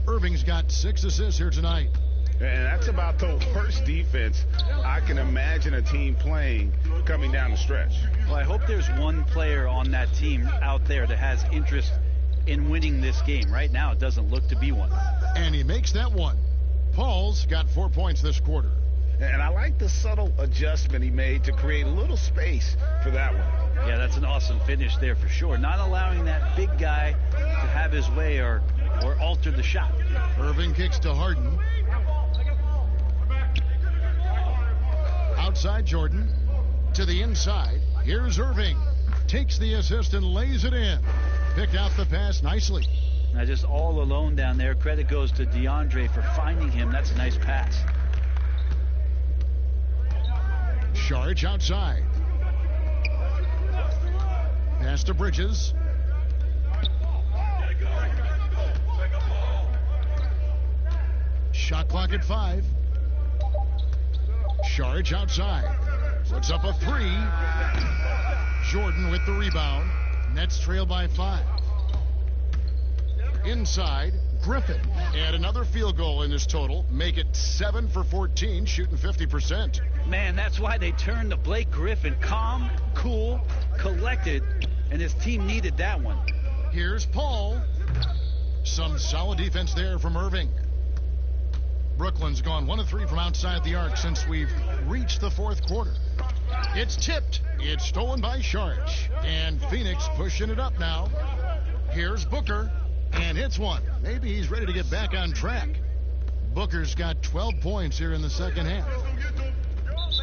Irving's got 6 assists here tonight. And that's about the worst defense I can imagine a team playing coming down the stretch. Well, I hope there's one player on that team out there that has interest in winning this game. Right now, it doesn't look to be one. And he makes that one. Paul's got 4 points this quarter. And I like the subtle adjustment he made to create a little space for that one. Yeah, that's an awesome finish there for sure. Not allowing that big guy to have his way or alter the shot. Irving kicks to Harden. Outside Jordan. To the inside. Here's Irving. Takes the assist and lays it in. Picked out the pass nicely. Now just all alone down there. Credit goes to DeAndre for finding him. That's a nice pass. Saric outside. Pass to Bridges. Shot clock at 5. Saric outside. Puts up a 3. Jordan with the rebound. Nets trail by 5. Inside, Griffin. And another field goal in this total. Make it 7 for 14, shooting 50%. Man, that's why they turned to Blake Griffin. Calm, cool, collected, and his team needed that one. Here's Paul. Some solid defense there from Irving. Brooklyn's gone 1 of 3 from outside the arc since we've reached the 4th quarter. It's tipped. It's stolen by Saric. And Phoenix pushing it up now. Here's Booker. And hits one. Maybe he's ready to get back on track. Booker's got 12 points here in the second half.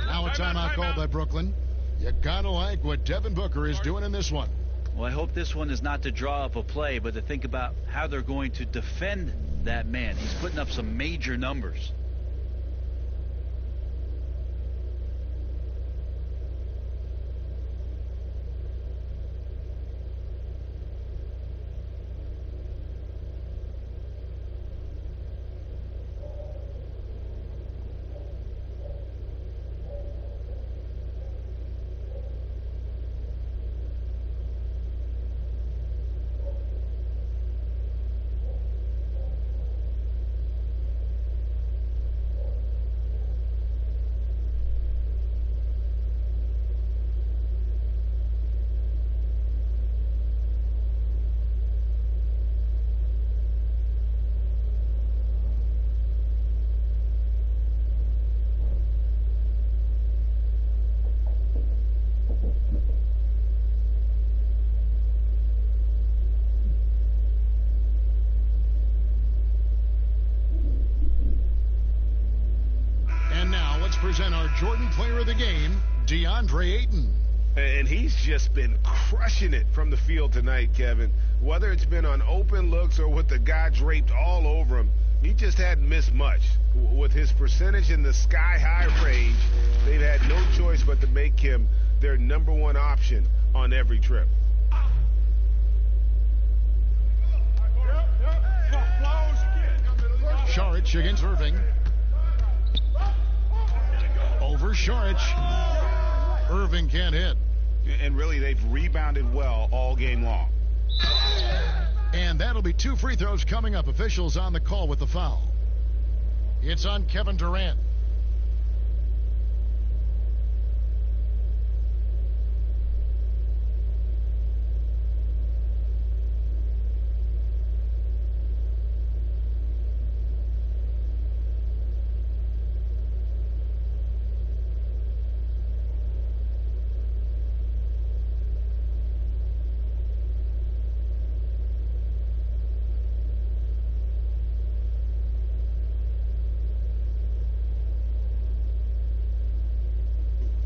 Now a timeout called by Brooklyn. You gotta like what Devin Booker is doing in this one. Well, I hope this one is not to draw up a play, but to think about how they're going to defend that man. He's putting up some major numbers. Present our Jordan Player of the Game, DeAndre Ayton. And he's just been crushing it from the field tonight, Kevin. Whether it's been on open looks or with the guy draped all over him, he just hadn't missed much. With his percentage in the sky-high range, they've had no choice but to make him their #1 option on every trip. Saric against Irving. Over Saric. Irving can't hit. And really, they've rebounded well all game long. And that'll be 2 free throws coming up. Officials on the call with the foul. It's on Kevin Durant.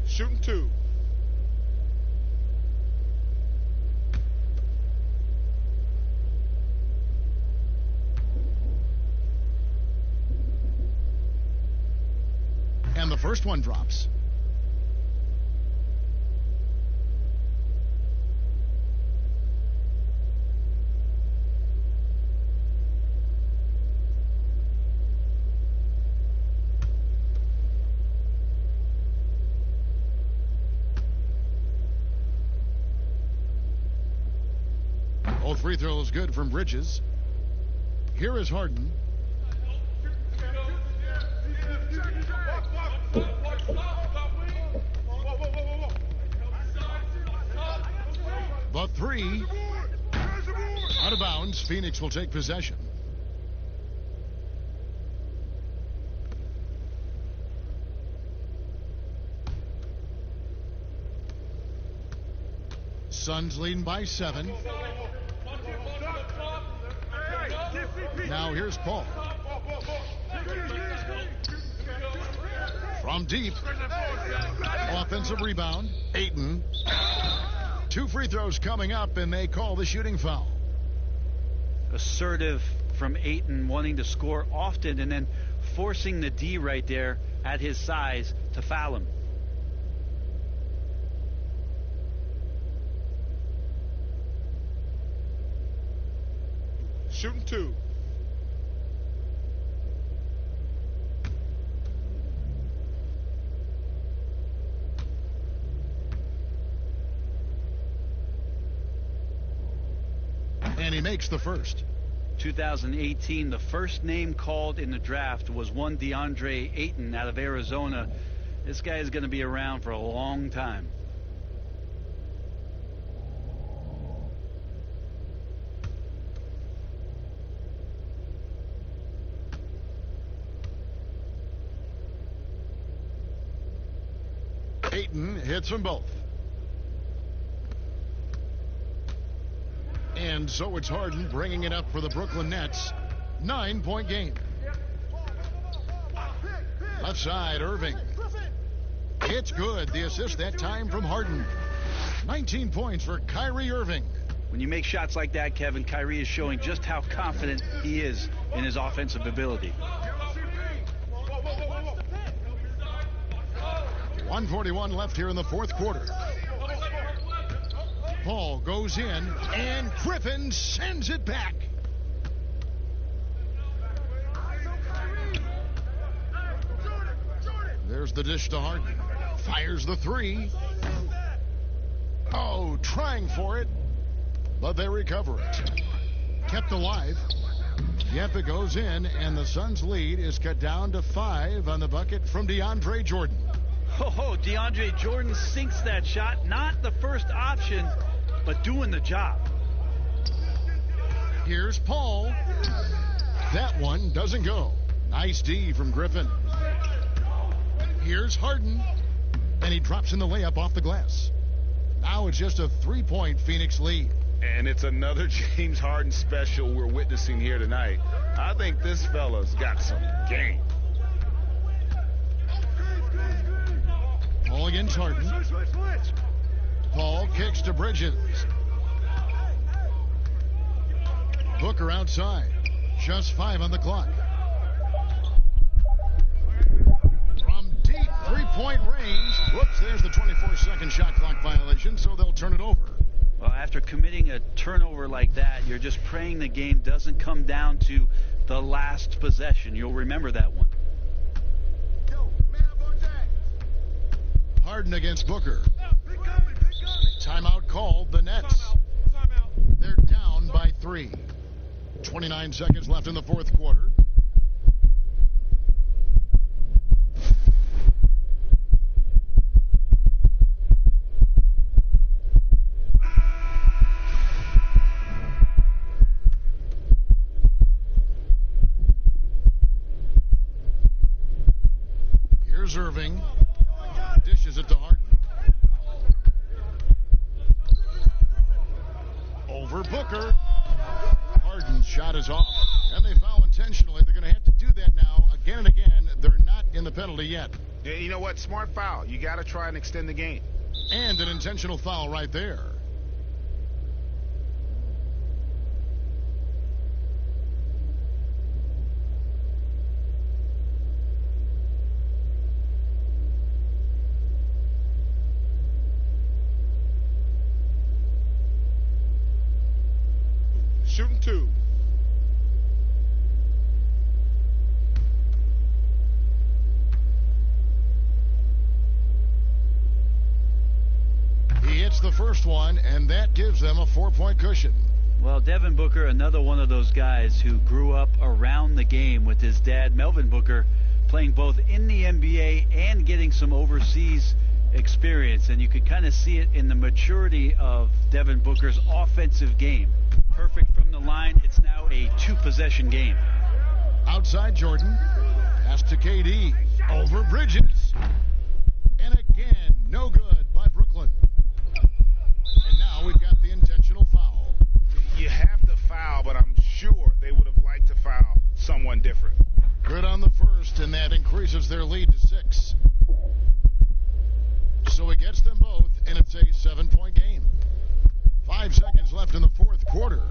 Shooting 2. And the first one drops. free throws good from Bridges. Here is Harden. The three. Out of bounds. Phoenix will take possession. Suns leading by 7. Now here's Paul. From deep. Offensive rebound. Ayton. 2 free throws coming up, and they call the shooting foul. Assertive from Ayton, wanting to score often and then forcing the D right there at his size to foul him. Shooting 2. And he makes the first. 2018, the first name called in the draft was one DeAndre Ayton out of Arizona. This guy is going to be around for a long time. Ayton hits them both. And so it's Harden bringing it up for the Brooklyn Nets. 9-point game. Left side, Irving. It's good. The assist that time from Harden. 19 points for Kyrie Irving. When you make shots like that, Kevin, Kyrie is showing just how confident he is in his offensive ability. 1:41 left here in the fourth quarter. Paul goes in, and Griffin sends it back. There's the dish to Harden. Fires the three. Oh, trying for it, but they recover it. Kept alive. Yep, it goes in, and the Suns' lead is cut down to 5 on the bucket from DeAndre Jordan. Oh, DeAndre Jordan sinks that shot. Not the first option, but doing the job. Here's Paul. That one doesn't go. Nice D from Griffin. Here's Harden, and he drops in the layup off the glass. Now it's just a 3-point Phoenix lead. And it's another James Harden special we're witnessing here tonight. I think this fella's got some game. Paul against Harden. Paul kicks to Bridges. Booker outside. Just 5 on the clock. From deep 3-point range. Whoops, there's the 24-second shot clock violation, so they'll turn it over. Well, after committing a turnover like that, you're just praying the game doesn't come down to the last possession. You'll remember that one. Harden against Booker. Timeout called. The Nets. They're down by 3. 29 seconds left in the fourth quarter. Here's Irving. Dishes it to Harden. Over Booker. Harden's shot is off. And they foul intentionally. They're going to have to do that now again and again. They're not in the penalty yet. Yeah, you know what? Smart foul. You got to try and extend the game. And an intentional foul right there. Shooting 2. He hits the first one, and that gives them a 4-point cushion. Well, Devin Booker, another one of those guys who grew up around the game with his dad, Melvin Booker, playing both in the NBA and getting some overseas experience. And you could kind of see it in the maturity of Devin Booker's offensive game. Perfect from the line. It's now a 2-possession game. Outside Jordan. Pass to KD. Over Bridges. And again, no good by Brooklyn. And now we've got the intentional foul. You have to foul, but I'm sure they would have liked to foul someone different. Good on the first, and that increases their lead to 6. So it gets them both, and it's a 7-point game. 5 seconds left in the fourth quarter.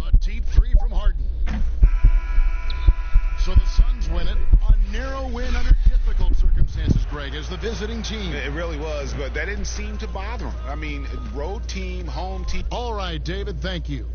A deep 3 from Harden. So the Suns win it. A narrow win under difficult circumstances, Greg, as the visiting team. It really was, but that didn't seem to bother them. I mean, road team, home team. All right, David, thank you.